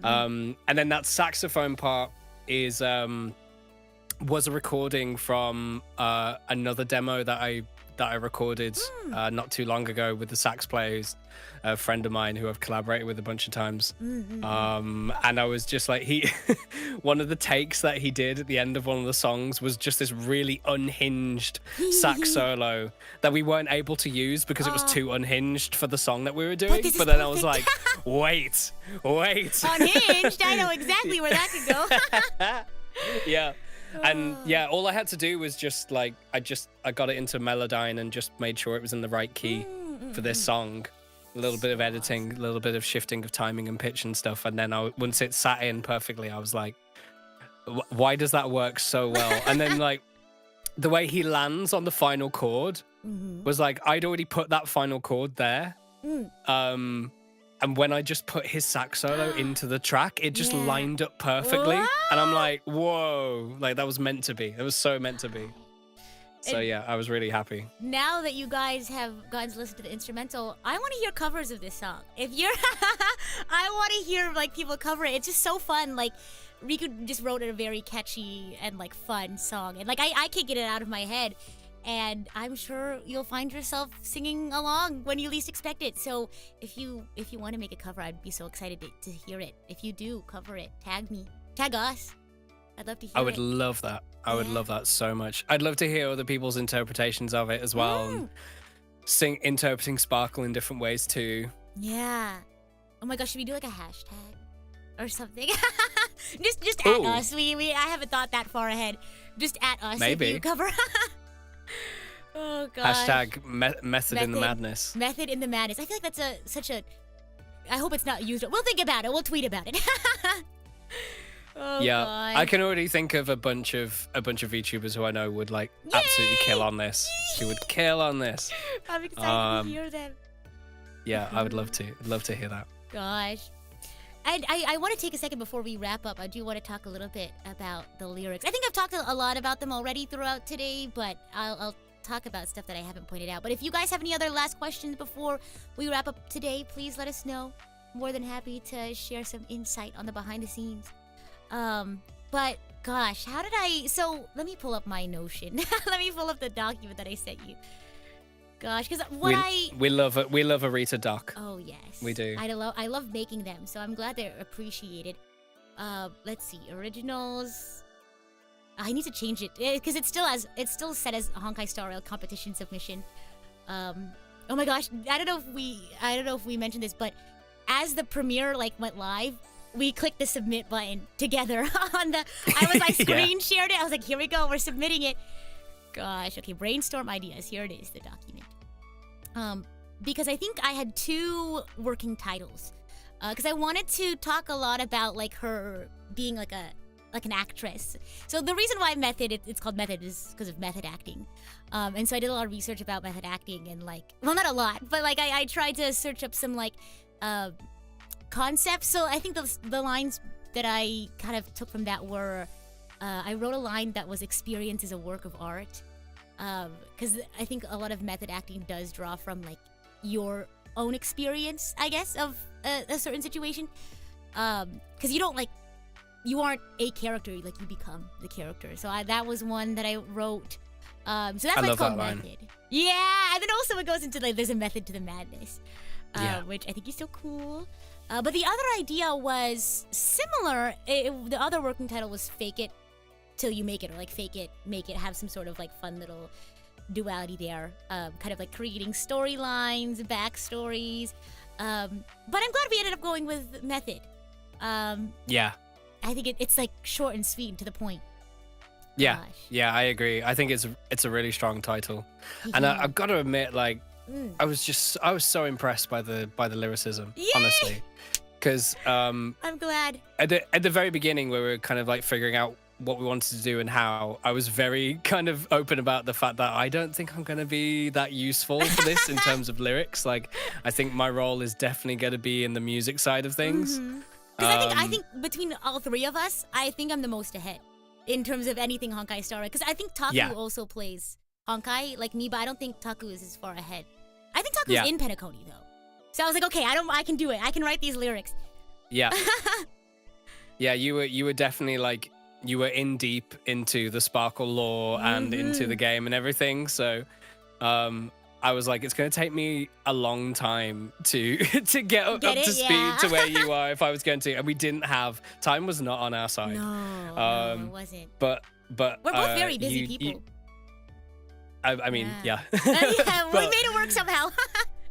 And then that saxophone part is was a recording from another demo that I recorded not too long ago with the sax player, who's a friend of mine who I've collaborated with a bunch of times. And I was just like, one of the takes that he did at the end of one of the songs was just this really unhinged sax solo that we weren't able to use because it was too unhinged for the song that we were doing. But then I was like, wait. Unhinged? I know exactly where that could go. Yeah. And yeah, all I had to do was just like I got it into Melodyne and just made sure it was in the right key for this song. A little bit of editing, a little bit of shifting of timing and pitch and stuff, and then once it sat in perfectly, I was like, why does that work so well? And then like the way he lands on the final chord was like I'd already put that final chord there. And when I just put his sax solo into the track, it just lined up perfectly. And I'm like, whoa, like that was meant to be. It was so meant to be. So yeah, I was really happy. Now that you guys have gotten to listen to the instrumental, I want to hear covers of this song. If you're, I want to hear like people cover it. It's just so fun. Like Riku just wrote a very catchy and like fun song, and like I can't get it out of my head. And I'm sure you'll find yourself singing along when you least expect it. So if you want to make a cover, I'd be so excited to hear it. If you do cover it, tag me, tag us. I'd love to hear it. I would love that. I would love that so much. I'd love to hear other people's interpretations of it as well, and interpreting Sparkle in different ways too. Yeah. Oh my gosh, should we do like a hashtag or something? just at us. I haven't thought that far ahead. Just at us. Maybe. If you cover. Oh gosh. Hashtag method in the madness. Method in the madness. I feel like that's such a. I hope it's not used. We'll think about it. We'll tweet about it. Oh, yeah, God. I can already think of a bunch of VTubers who I know would like absolutely kill on this. Who would kill on this? I'm excited to hear them. Yeah, I would love to hear that. Gosh. And I want to take a second before we wrap up. I do want to talk a little bit about the lyrics. I think I've talked a lot about them already throughout today, but I'll talk about stuff that I haven't pointed out. But if you guys have any other last questions before we wrap up today, please let us know. More than happy to share some insight on the behind the scenes. But gosh, how did so let me pull up my Notion. Let me pull up the document that I sent you. Gosh, because we love a Rita doc. Oh yes, we do. I love making them, so I'm glad they're appreciated. Let's see, originals. I need to change it because it's still set as a Honkai Star Rail competition submission. Oh my gosh, I don't know if we mentioned this, but as the premiere went live, we clicked the submit button together on the. I screen shared it. I was like, here we go, we're submitting it. Gosh, okay, brainstorm ideas. Here it is, the document. Because I think I had two working titles. Because I wanted to talk a lot about her being like an actress. So the reason why it's called Method is because of method acting. And so I did a lot of research about method acting and well, not a lot, but I tried to search up some concepts. So I think the lines that I kind of took from that were, I wrote a line that was experience is a work of art. Because I think a lot of method acting does draw from your own experience, I guess, of a certain situation. Because you don't you aren't a character, you become the character. So that was one that I wrote. So that's I why love it's called that line. method. Yeah, and then also it goes into like there's a method to the madness, which I think is so cool. But the other idea was similar. The other working title was "Fake It Till You Make It," or like "Fake It, Make It," have some sort of like fun little duality there, kind of like creating storylines, backstories. But I'm glad we ended up going with method. Yeah. I think it's like short and sweet and to the point. Yeah, Gosh. yeah, I agree. I think it's a really strong title, and I've got to admit, like, I was so impressed by the lyricism, Yay! honestly, because I'm glad. at the very beginning, where we were kind of like figuring out what we wanted to do and how, I was very kind of open about the fact that I don't think I'm going to be that useful for this in terms of lyrics. Like, I think my role is definitely going to be in the music side of things. Because I think between all three of us, I think I'm the most ahead in terms of anything Honkai Star. Because I think Taku also plays Honkai like me, but I don't think Taku is as far ahead. I think Taku's in Penacony though, so I was like, okay, I can do it. I can write these lyrics. Yeah. Yeah, you were definitely like, you were in deep into the Sparkle lore and into the game and everything. So, I was like, it's going to take me a long time to get up to speed to where you are if I was going to. And we didn't have time, was not on our side. No, it wasn't. But we're both very busy people. I mean, yeah. Yeah, we made it work somehow.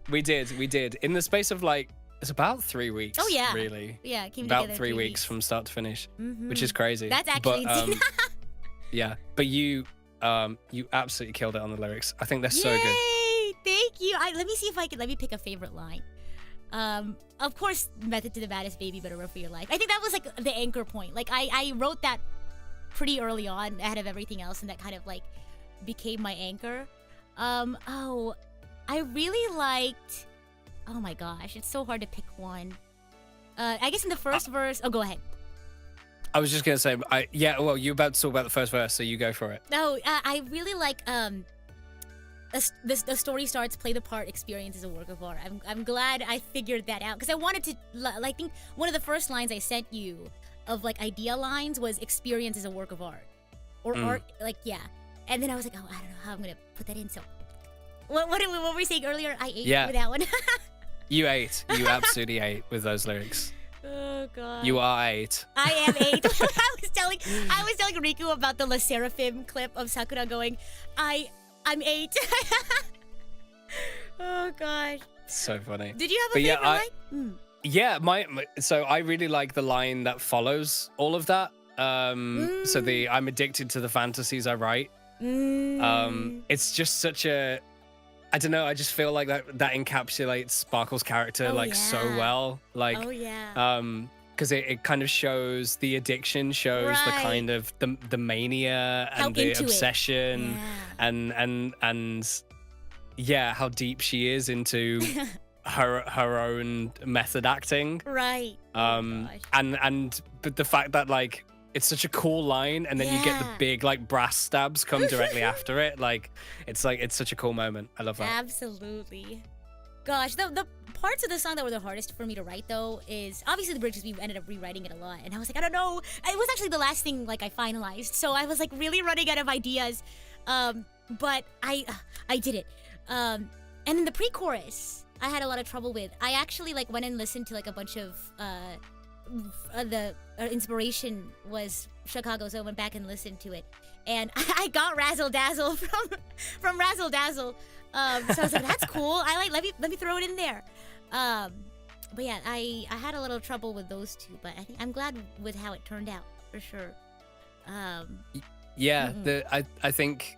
we did. In the space of like, it's about 3 weeks. Oh yeah, really. Yeah, it came about together 3 weeks from start to finish, which is crazy. That's actually insane. Yeah, but you absolutely killed it on the lyrics. I think they're so good. Thank you. Let me see if let me pick a favorite line. Of course, "Method to the Madness, Baby, Better Run for Your Life." I think that was like the anchor point. Like I wrote that pretty early on, ahead of everything else, and that kind of like became my anchor. I really liked. Oh my gosh, it's so hard to pick one. I guess in the first verse. Oh, go ahead. I was just gonna say, well, you're about to talk about the first verse, so you go for it. No, I really like the story starts, play the part, experience is a work of art. I'm glad I figured that out because I wanted to. I think one of the first lines I sent you of like idea lines was experience is a work of art, or art, like And then I was like, oh, I don't know how I'm gonna put that in. So, what were we saying earlier? I ate with that one. You absolutely ate with those lyrics. Oh god. You are 8. I am 8. I was telling Riku about the La Seraphim clip of Sakura going, I'm 8. Oh gosh. So funny. Did you have a favorite line? Yeah, so I really like the line that follows all of that. So I'm addicted to the fantasies I write. It's just such a, I don't know, I just feel like that encapsulates Sparkle's character so well. Like, because it kind of shows the addiction, shows the kind of the mania and the obsession, and how deep she is into her own method acting. Right. But the fact that like it's such a cool line, and then you get the big like brass stabs come directly after it. Like it's such a cool moment. I love that. Absolutely. Gosh, the parts of the song that were the hardest for me to write though is obviously the bridge, because we ended up rewriting it a lot, and I was like, I don't know. It was actually the last thing like I finalized, so I was like really running out of ideas. But I did it. And then the pre-chorus I had a lot of trouble with. I actually like went and listened to like a bunch of the inspiration was Chicago, so I went back and listened to it, and I got Razzle Dazzle from Razzle Dazzle. So I was like, that's cool. Let me throw it in there. But yeah, I had a little trouble with those two, but I'm glad with how it turned out for sure. I think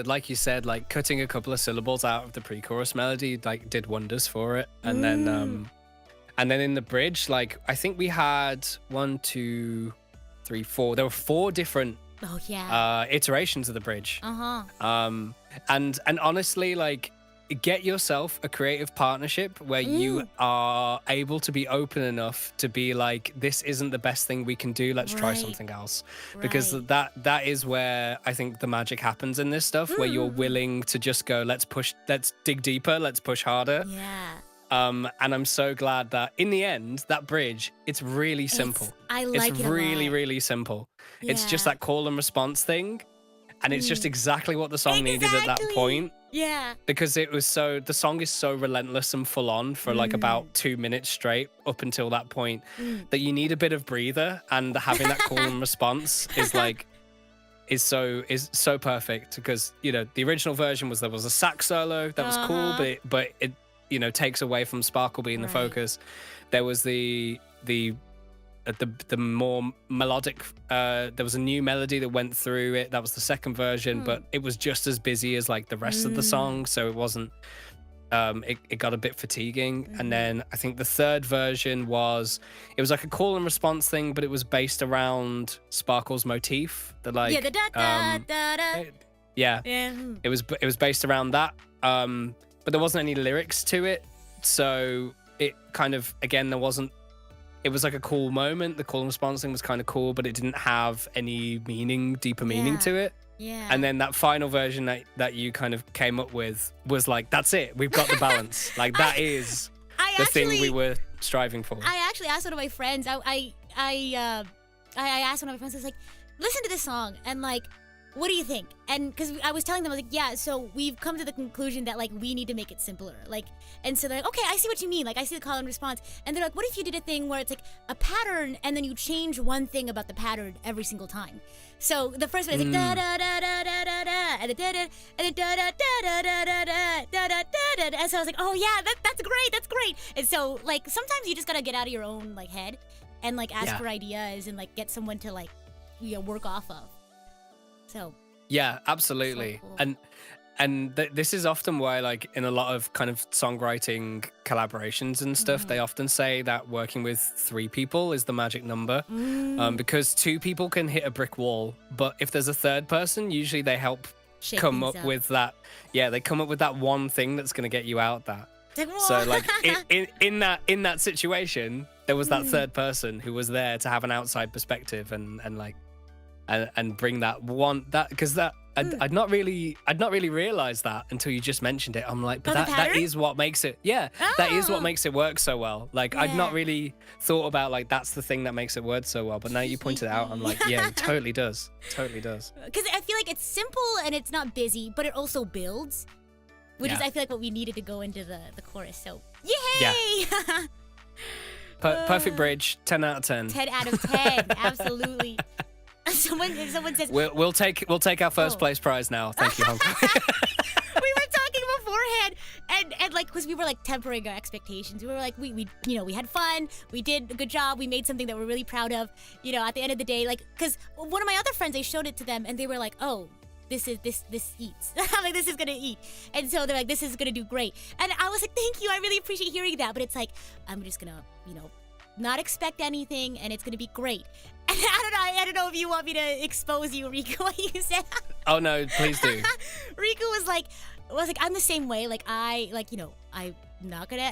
like you said, like cutting a couple of syllables out of the pre-chorus melody like did wonders for it, and then in the bridge, like I think we had 1, 2, 3, 4. There were 4 different iterations of the bridge. And honestly, like, get yourself a creative partnership where you are able to be open enough to be like, this isn't the best thing we can do, let's try something else. Because that is where I think the magic happens in this stuff, where you're willing to just go, let's dig deeper, let's push harder. And I'm so glad that in the end, that bridge, it's really simple. I like it really, a lot. really simple. It's just that call and response thing. and it's just exactly what the song needed at that point. Yeah. Because the song is so relentless and full on for like about 2 minutes straight up until that point that you need a bit of breather, and having that call and response is so perfect, because the original version there was a sax solo that was cool, but it takes away from Sparkle being the focus. There was the more melodic, there was a new melody that went through it. That was the second version, but it was just as busy as like the rest of the song, so it wasn't it got a bit fatiguing. And then I think the third version was like a call and response thing, but it was based around Sparkle's motif, the like the da da da da. Yeah. It was based around that, but there wasn't any lyrics to it, so it kind of, again, it was like a cool moment. The call and response thing was kind of cool, but it didn't have any deeper meaning to it. Yeah. And then that final version that you kind of came up with was like, that's it. We've got the balance. Like that is the thing we were striving for. I actually asked one of my friends. I asked one of my friends. I was like, listen to this song and like, what do you think? And because I was telling them, I was like, yeah, so we've come to the conclusion that like we need to make it simpler. Like, and so they're like, okay, I see what you mean. Like, I see the call and response. And they're like, what if you did a thing where it's like a pattern and then you change one thing about the pattern every single time? So the first one is like da da da da da da da, and then da da, and then da da da da da da da da da da. And so I was like, oh yeah, that's great. And so like sometimes you just gotta get out of your own like head and like ask for ideas and like get someone to like work off of. So yeah, absolutely. So cool. And this is often why, like, in a lot of kind of songwriting collaborations and stuff, they often say that working with 3 people is the magic number, because 2 people can hit a brick wall, but if there's a third person, usually they help come up with that. Yeah, they come up with that one thing that's going to get you out that. So like in that situation, there was that third person who was there to have an outside perspective and bring that one, because I'd not really realized that until you just mentioned it. I'm like, but that is what makes it. Yeah, that is what makes it work so well. Like I'd not really thought about like that's the thing that makes it work so well. But now you pointed it out, I'm like, yeah, it totally does. Totally does. Because I feel like it's simple and it's not busy, but it also builds, which is I feel like what we needed to go into the chorus. So yay! Yeah. Perfect bridge. 10 out of 10. 10 out of 10. Absolutely. Someone says we'll take our first place prize now. Thank you, Hong Kong. We were talking beforehand, and like, because we were like tempering our expectations. We were like, we we had fun. We did a good job. We made something that we're really proud of. At the end of the day, like, because one of my other friends, I showed it to them, and they were like, oh, this eats. I'm like, this is gonna eat. And so they're like, this is gonna do great. And I was like, thank you. I really appreciate hearing that. But it's like, I'm just gonna, not expect anything, and it's gonna be great. And I don't know if you want me to expose you, Riku, what you said. Oh no, please do. Riku was like, I'm the same way. Like I'm not gonna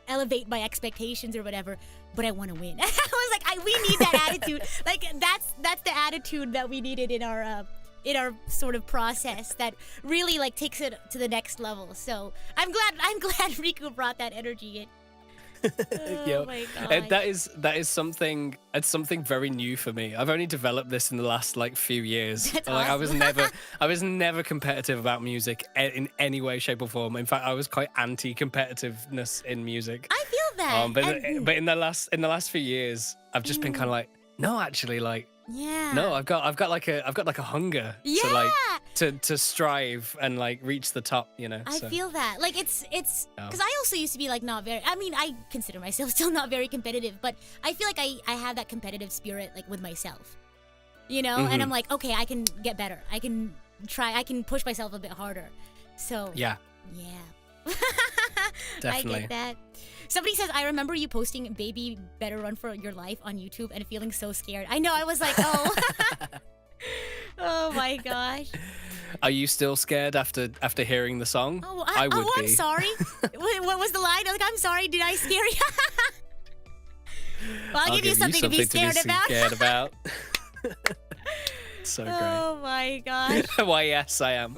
elevate my expectations or whatever, but I want to win. I was like, we need that attitude. Like that's the attitude that we needed in our sort of process that really like takes it to the next level. So I'm glad Riku brought that energy in. Oh my god. That is something. It's something very new for me. I've only developed this in the last like few years. That's like awesome. I was never competitive about music in any way, shape, or form. In fact, I was quite anti-competitiveness in music. I feel that. But in the last few years, I've just been kind of like, no, actually, like. Yeah. No, I've got like a hunger to strive and like reach the top, I feel that. Like it's because I also used to be like not very, I mean, I consider myself still not very competitive, but I feel like I have that competitive spirit like with myself. And I'm like, okay, I can get better. I can push myself a bit harder. So yeah. Definitely. I get that. Somebody says, I remember you posting Baby Better Run for Your Life on YouTube and feeling so scared. I know, I was like, oh. Oh my gosh. Are you still scared after hearing the song? Oh, I would be. I'm sorry. What was the line? I was like, I'm sorry, did I scare you? Well, I'll give you something to be scared about. So great. Oh my gosh. Why, yes, I am.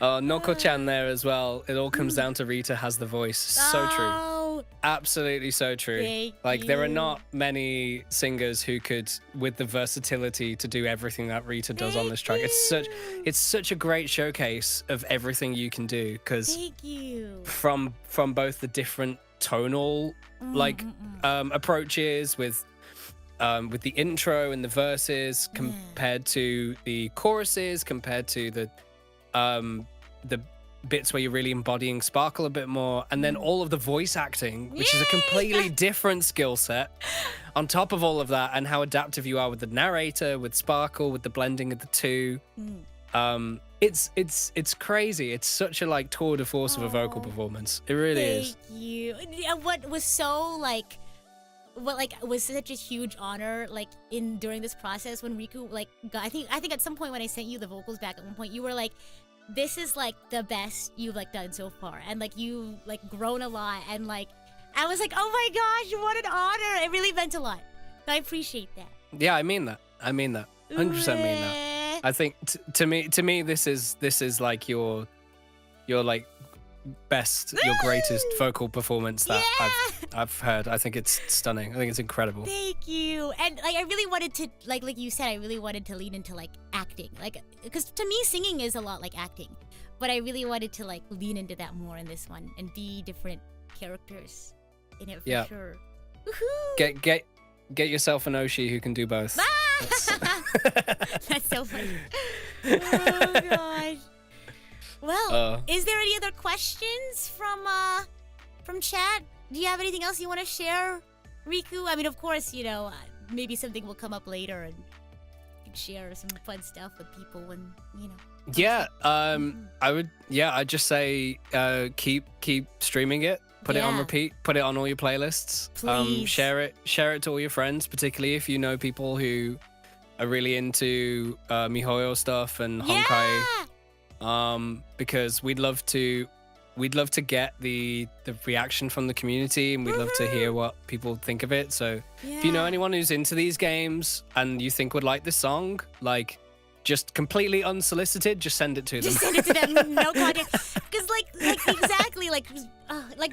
Oh, Noko-chan there as well. It all comes down to Rita has the voice. So true. Absolutely so true. Thank Like there are you. not many singers who could, with the versatility to do everything that Rita does on this track. Thank It's such a great showcase of everything you can do, because Thank you. from both the different tonal like approaches with the intro and the verses compared to the choruses, compared to the bits where you're really embodying Sparkle a bit more, and then all of the voice acting, which is a completely different skill set on top of all of that, and how adaptive you are with the narrator, with Sparkle, with the blending of the two. It's crazy. It's such a like tour de force of a vocal performance. It really is. Thank you. And what was so like, what like was such a huge honor like in during this process when Riku like got, I think at some point when I sent you the vocals back at one point you were like, this is like the best you've like done so far, and like you like grown a lot, and like I was like, oh my gosh, what an honor. It really meant a lot. So I appreciate that. Yeah, I mean that. 100% mean that. I think to me this is like your like best, your greatest vocal performance that I've heard. I think it's stunning. I think it's incredible. Thank you. And like I really wanted to like you said, I really wanted to lean into like acting, like because to me singing is a lot like acting, but I really wanted to like lean into that more in this one and be different characters in it for sure. Woohoo! Get yourself an Oshi who can do both. That's so funny. Oh gosh. Well, is there any other questions from chat? Do you have anything else you want to share, Riku? I mean, of course, you know, maybe something will come up later and you can share some fun stuff with people when, you know. Yeah, I'd just say keep streaming it. Put it on repeat. Put it on all your playlists. Please. Share it to all your friends, particularly if you know people who are really into MiHoYo stuff and Honkai. Because we'd love to get the reaction from the community, and we'd love to hear what people think of it. So if you know anyone who's into these games and you think would like this song, like just completely unsolicited, just send it to them. Just send it to them, no contact. Because like exactly like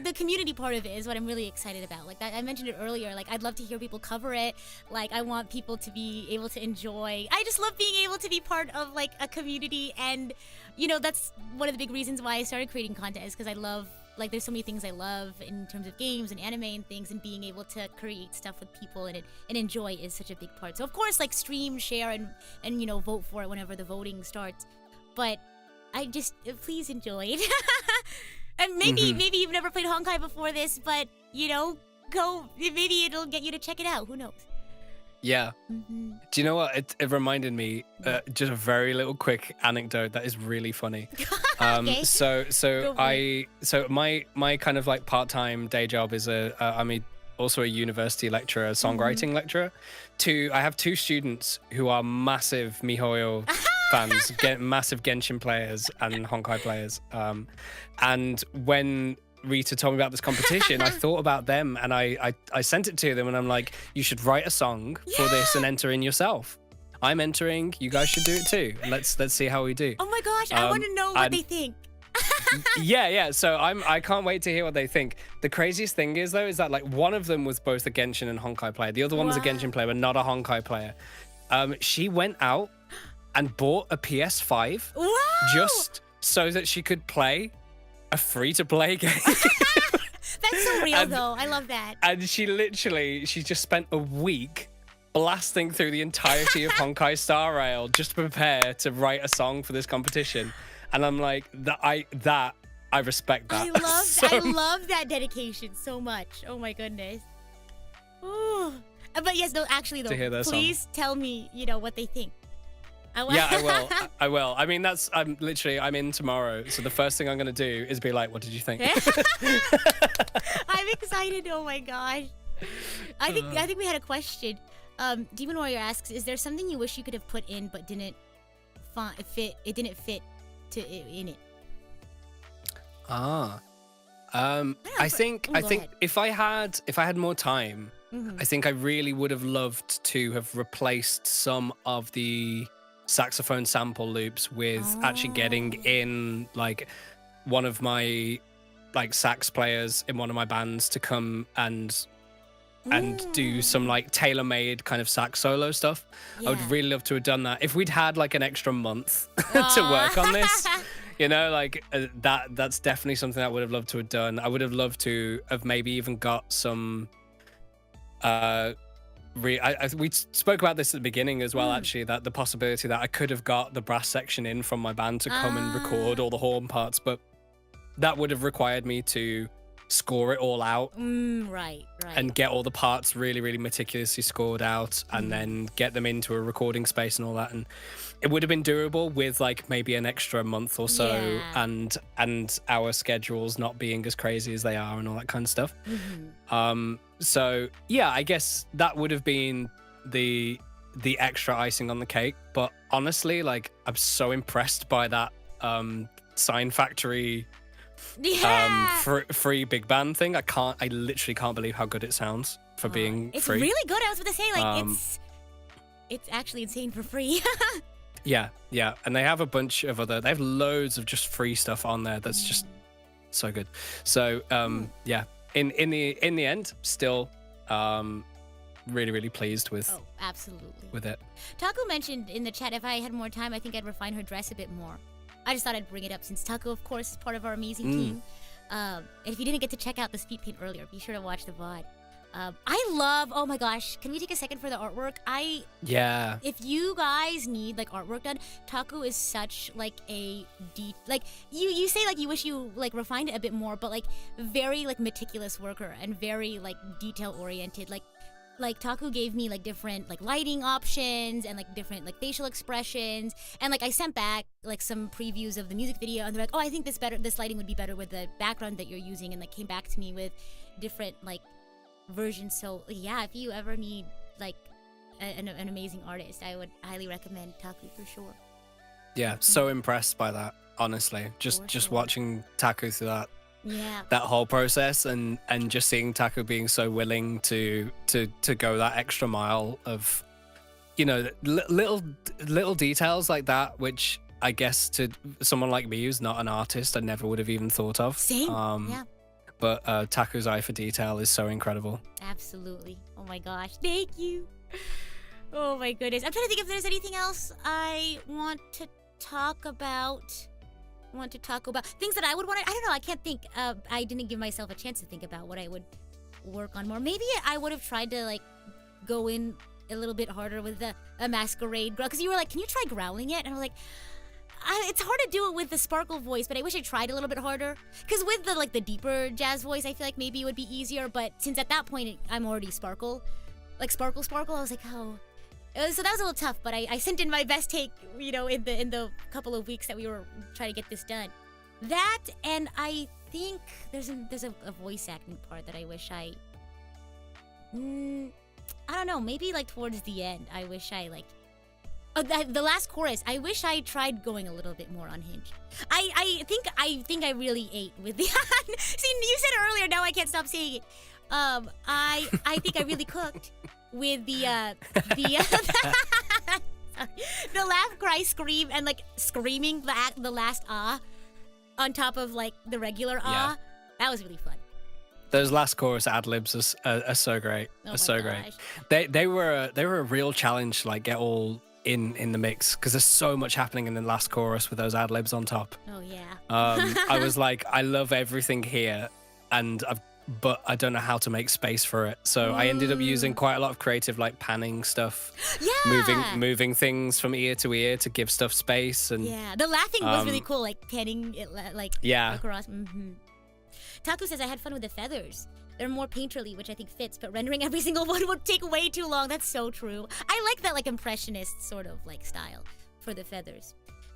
the community part of it is what I'm really excited about. Like that, I mentioned it earlier. Like I'd love to hear people cover it. Like I want people to be able to enjoy. I just love being able to be part of like a community, and you know that's one of the big reasons why I started creating content, is because I love, like there's so many things I love in terms of games and anime and things, and being able to create stuff with people and enjoy is such a big part. So of course like stream, share, and you know vote for it whenever the voting starts. But I just please enjoy it. And maybe you've never played Honkai before this, but you know maybe it'll get you to check it out. Who knows? Yeah. Do you know what? It reminded me, just a very little quick anecdote that is really funny. Okay. So my kind of like part-time day job is I'm also a university lecturer, songwriting lecturer. I have two students who are massive MiHoYo fans, massive Genshin players and Honkai players. And when Rita told me about this competition, I thought about them, and I sent it to them, and I'm like, you should write a song for this and enter in yourself. I'm entering, you guys should do it too. Let's see how we do. Oh my gosh, I want to know what they think. Yeah. So I can't wait to hear what they think. The craziest thing is though, is that like one of them was both a Genshin and Honkai player. The other one was a Genshin player, but not a Honkai player. She went out and bought a PS5 just so that she could play a free-to-play game. That's so real, though. I love that. And she just spent a week blasting through the entirety of Honkai Star Rail just to prepare to write a song for this competition. And I'm like, I respect that. I love that dedication so much. Oh my goodness. Ooh. But yes, no, actually though, please tell me, you know, what they think. Yeah, I will. I mean, I'm in tomorrow, so the first thing I'm gonna do is be like, what did you think? I'm excited. Oh my gosh. I think we had a question. Demon Warrior asks, is there something you wish you could have put in but didn't fit? It didn't fit in it. I think if I had more time, I think I really would have loved to have replaced some of the saxophone sample loops with actually getting in like one of my like sax players in one of my bands to come and do some like tailor-made kind of sax solo stuff. I would really love to have done that if we'd had like an extra month to work on this. You know, like that's definitely something I would have loved to have done. I would have loved to have maybe even got some we spoke about this at the beginning as well, actually, that the possibility that I could have got the brass section in from my band to come and record all the horn parts, but that would have required me to score it all out. Right. And get all the parts really, really meticulously scored out and then get them into a recording space and all that. And it would have been doable with like maybe an extra month or so and our schedules not being as crazy as they are and all that kind of stuff. So yeah, I guess that would have been the extra icing on the cake. But honestly, like I'm so impressed by that Sign Factory free big band thing. I literally can't believe how good it sounds for being it's free. It's really good. I was about to say, like, it's actually insane for free. yeah, and they have a bunch of they have loads of just free stuff on there that's just so good. So yeah, in the end, still really, really pleased with absolutely with it. Taco mentioned in the chat, if I had more time, I think I'd refine her dress a bit more. I just thought I'd bring it up since Taco, of course, is part of our amazing team. And if you didn't get to check out the speed paint earlier, be sure to watch the VOD. I love, oh my gosh, can we take a second for the artwork? If you guys need like artwork done, Taco is such like a like you say like you wish you like refined it a bit more, but like very like meticulous worker and very like detail oriented. Like Taku gave me like different like lighting options and like different like facial expressions, and like I sent back like some previews of the music video, and they're like, oh, I think this lighting would be better with the background that you're using, and like came back to me with different like versions. So yeah, if you ever need like an amazing artist, I would highly recommend Taku for sure. Yeah, so impressed by that, honestly. Just watching Taku through that whole process and just seeing Taco being so willing to go that extra mile of, you know, little details like that, which I guess to someone like me who's not an artist, I never would have even thought of. Same. Yeah. But Taco's eye for detail is so incredible. Absolutely. Oh my gosh. Thank you. Oh my goodness. I'm trying to think if there's anything else I want to talk about. Things that I would want to, I don't know, I can't think. I didn't give myself a chance to think about what I would work on more. Maybe I would have tried to like go in a little bit harder with a masquerade growl, because you were like, can you try growling it? And I was like, it's hard to do it with the sparkle voice, but I wish I tried a little bit harder, because with the deeper jazz voice, I feel like maybe it would be easier. But since at that point I'm already sparkle, I was like, oh. So that was a little tough, but I sent in my best take, you know, in the couple of weeks that we were trying to get this done. That, and I think there's a voice acting part that I wish I don't know, maybe like towards the end, I wish I like, the last chorus, I wish I tried going a little bit more unhinged. I think I really ate with the, see, you said it earlier, now I can't stop saying it. I think I really cooked with the laugh, cry, scream, and like screaming the last on top of like the regular that was really fun. Those last chorus ad-libs are so great. Great. They were a real challenge to like get all in the mix, because there's so much happening in the last chorus with those ad-libs on top. Oh yeah. I was like, I love everything here, but I don't know how to make space for it. So I ended up using quite a lot of creative like panning stuff. Yeah. Moving things from ear to ear to give stuff space. And yeah, the laughing was really cool, like panning it like across. Taku says, I had fun with the feathers. They're more painterly, which I think fits, but rendering every single one would take way too long. That's so true. I like that like impressionist sort of like style for the feathers.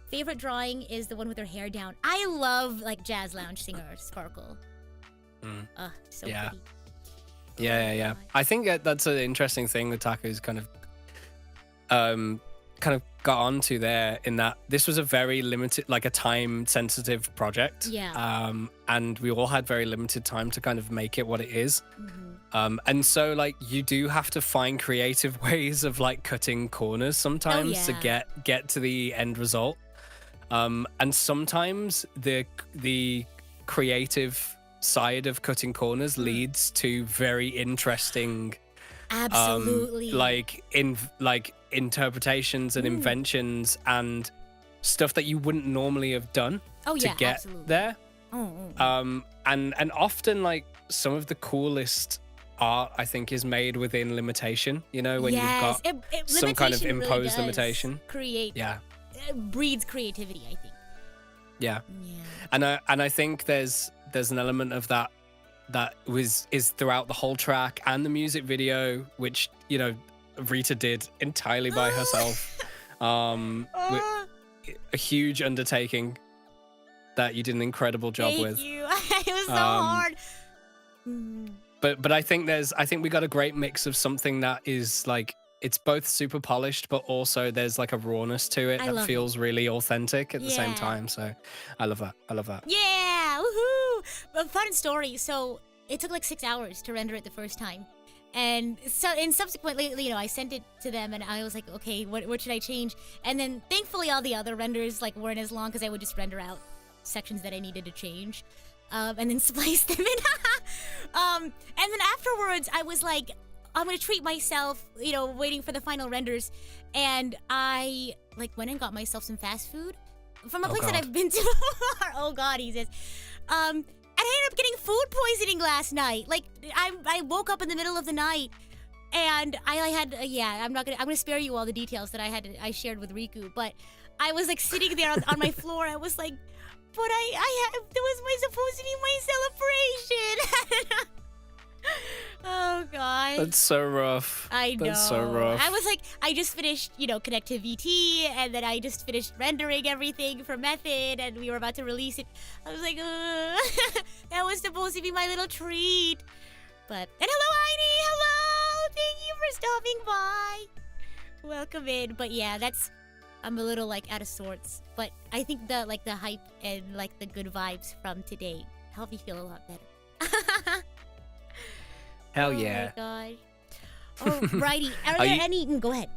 Favorite drawing is the one with her hair down. I love like jazz lounge singer Sparkle. So pretty. Yeah. I think that's an interesting thing that Taku's kind of got onto there, in that this was a very limited, like a time sensitive project. Yeah. And we all had very limited time to kind of make it what it is. And so like you do have to find creative ways of like cutting corners sometimes to get to the end result. And sometimes the creative side of cutting corners leads to very interesting Absolutely. like interpretations and inventions and stuff that you wouldn't normally have done to get absolutely. there. Oh. And often like some of the coolest art I think is made within limitation, you know, when you've got some kind of imposed limitation. Breeds creativity, I think. Yeah. And I think there's an element of that is throughout the whole track and the music video, which, you know, Rita did entirely by herself. A huge undertaking that you did an incredible job with. Thank you. It was so hard. But I think we got a great mix of something that is like, it's both super polished, but also there's like a rawness to it that feels really authentic at the same time. So I love that. Yeah, woohoo! A fun story. So it took like 6 hours to render it the first time. And subsequently, you know, I sent it to them and I was like, okay, what should I change? And then thankfully all the other renders like weren't as long because I would just render out sections that I needed to change. And then splice them in. And then afterwards, I was like, I'm gonna treat myself, you know, waiting for the final renders. And I like went and got myself some fast food from a place that I've been to before. Oh God, he says. And I ended up getting food poisoning last night. Like I woke up in the middle of the night, and I had I'm gonna spare you all the details that I shared with Riku. But I was like sitting there on my floor. I was like, but that was supposed to be my celebration. Oh God. That's so rough. I know. That's so rough. I was like, I just finished, you know, Connectivity, and then I just finished rendering everything for Method, and we were about to release it. I was like, that was supposed to be my little treat. But, and hello, Heidi, hello! Thank you for stopping by. Welcome in. But yeah, I'm a little like out of sorts. But I think the hype and like the good vibes from today helped me feel a lot better. Hell yeah. Oh my gosh. Alrighty. Are there any... Go ahead.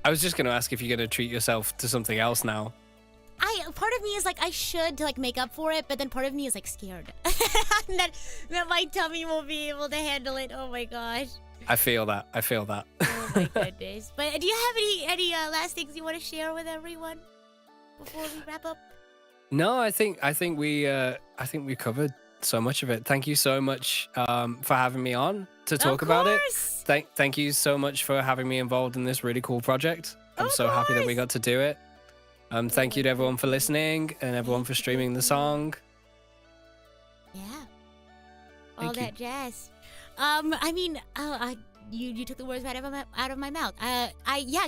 I was just going to ask if you're going to treat yourself to something else now. Part of me is like, I should to like make up for it, but then part of me is like scared that my tummy won't be able to handle it. Oh my gosh. I feel that. Oh my goodness. But do you have any last things you want to share with everyone before we wrap up? No, I think we covered so much of it. Thank you so much for having me on to talk about it. Thank you so much for having me involved in this really cool project. I'm so happy that we got to do it. Thank you to everyone for listening and everyone for streaming the song. Yeah. All that jazz. I mean, you took the words right out of my mouth.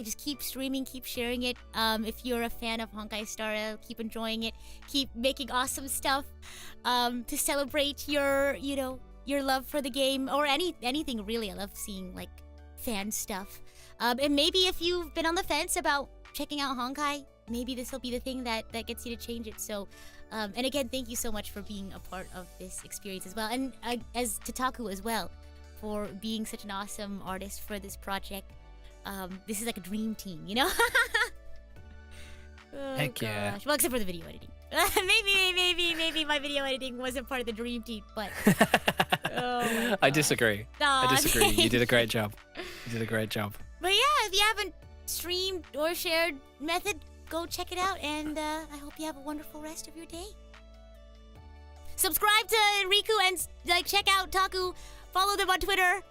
Just keep streaming, keep sharing it. If you're a fan of Honkai Star Rail, keep enjoying it. Keep making awesome stuff to celebrate your love for the game or anything really. I love seeing like fan stuff. And maybe if you've been on the fence about checking out Honkai, maybe this will be the thing that gets you to change it. So, and again, thank you so much for being a part of this experience as well, and as Tataku as well, for being such an awesome artist for this project. This is like a dream team, you know? Oh, heck yeah. Gosh. Well, except for the video editing. maybe my video editing wasn't part of the dream team, but oh I disagree. I disagree. You did a great job. But yeah, if you haven't streamed or shared Method, go check it out, and I hope you have a wonderful rest of your day. Subscribe to Riku and like check out Taku. Follow them on Twitter.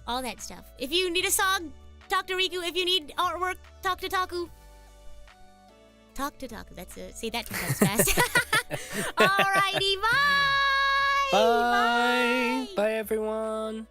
All that stuff. If you need a song, talk to Riku. If you need artwork, talk to Taku. Talk to Taku. Say that 2 times fast. Alrighty, bye! Bye! Bye, everyone!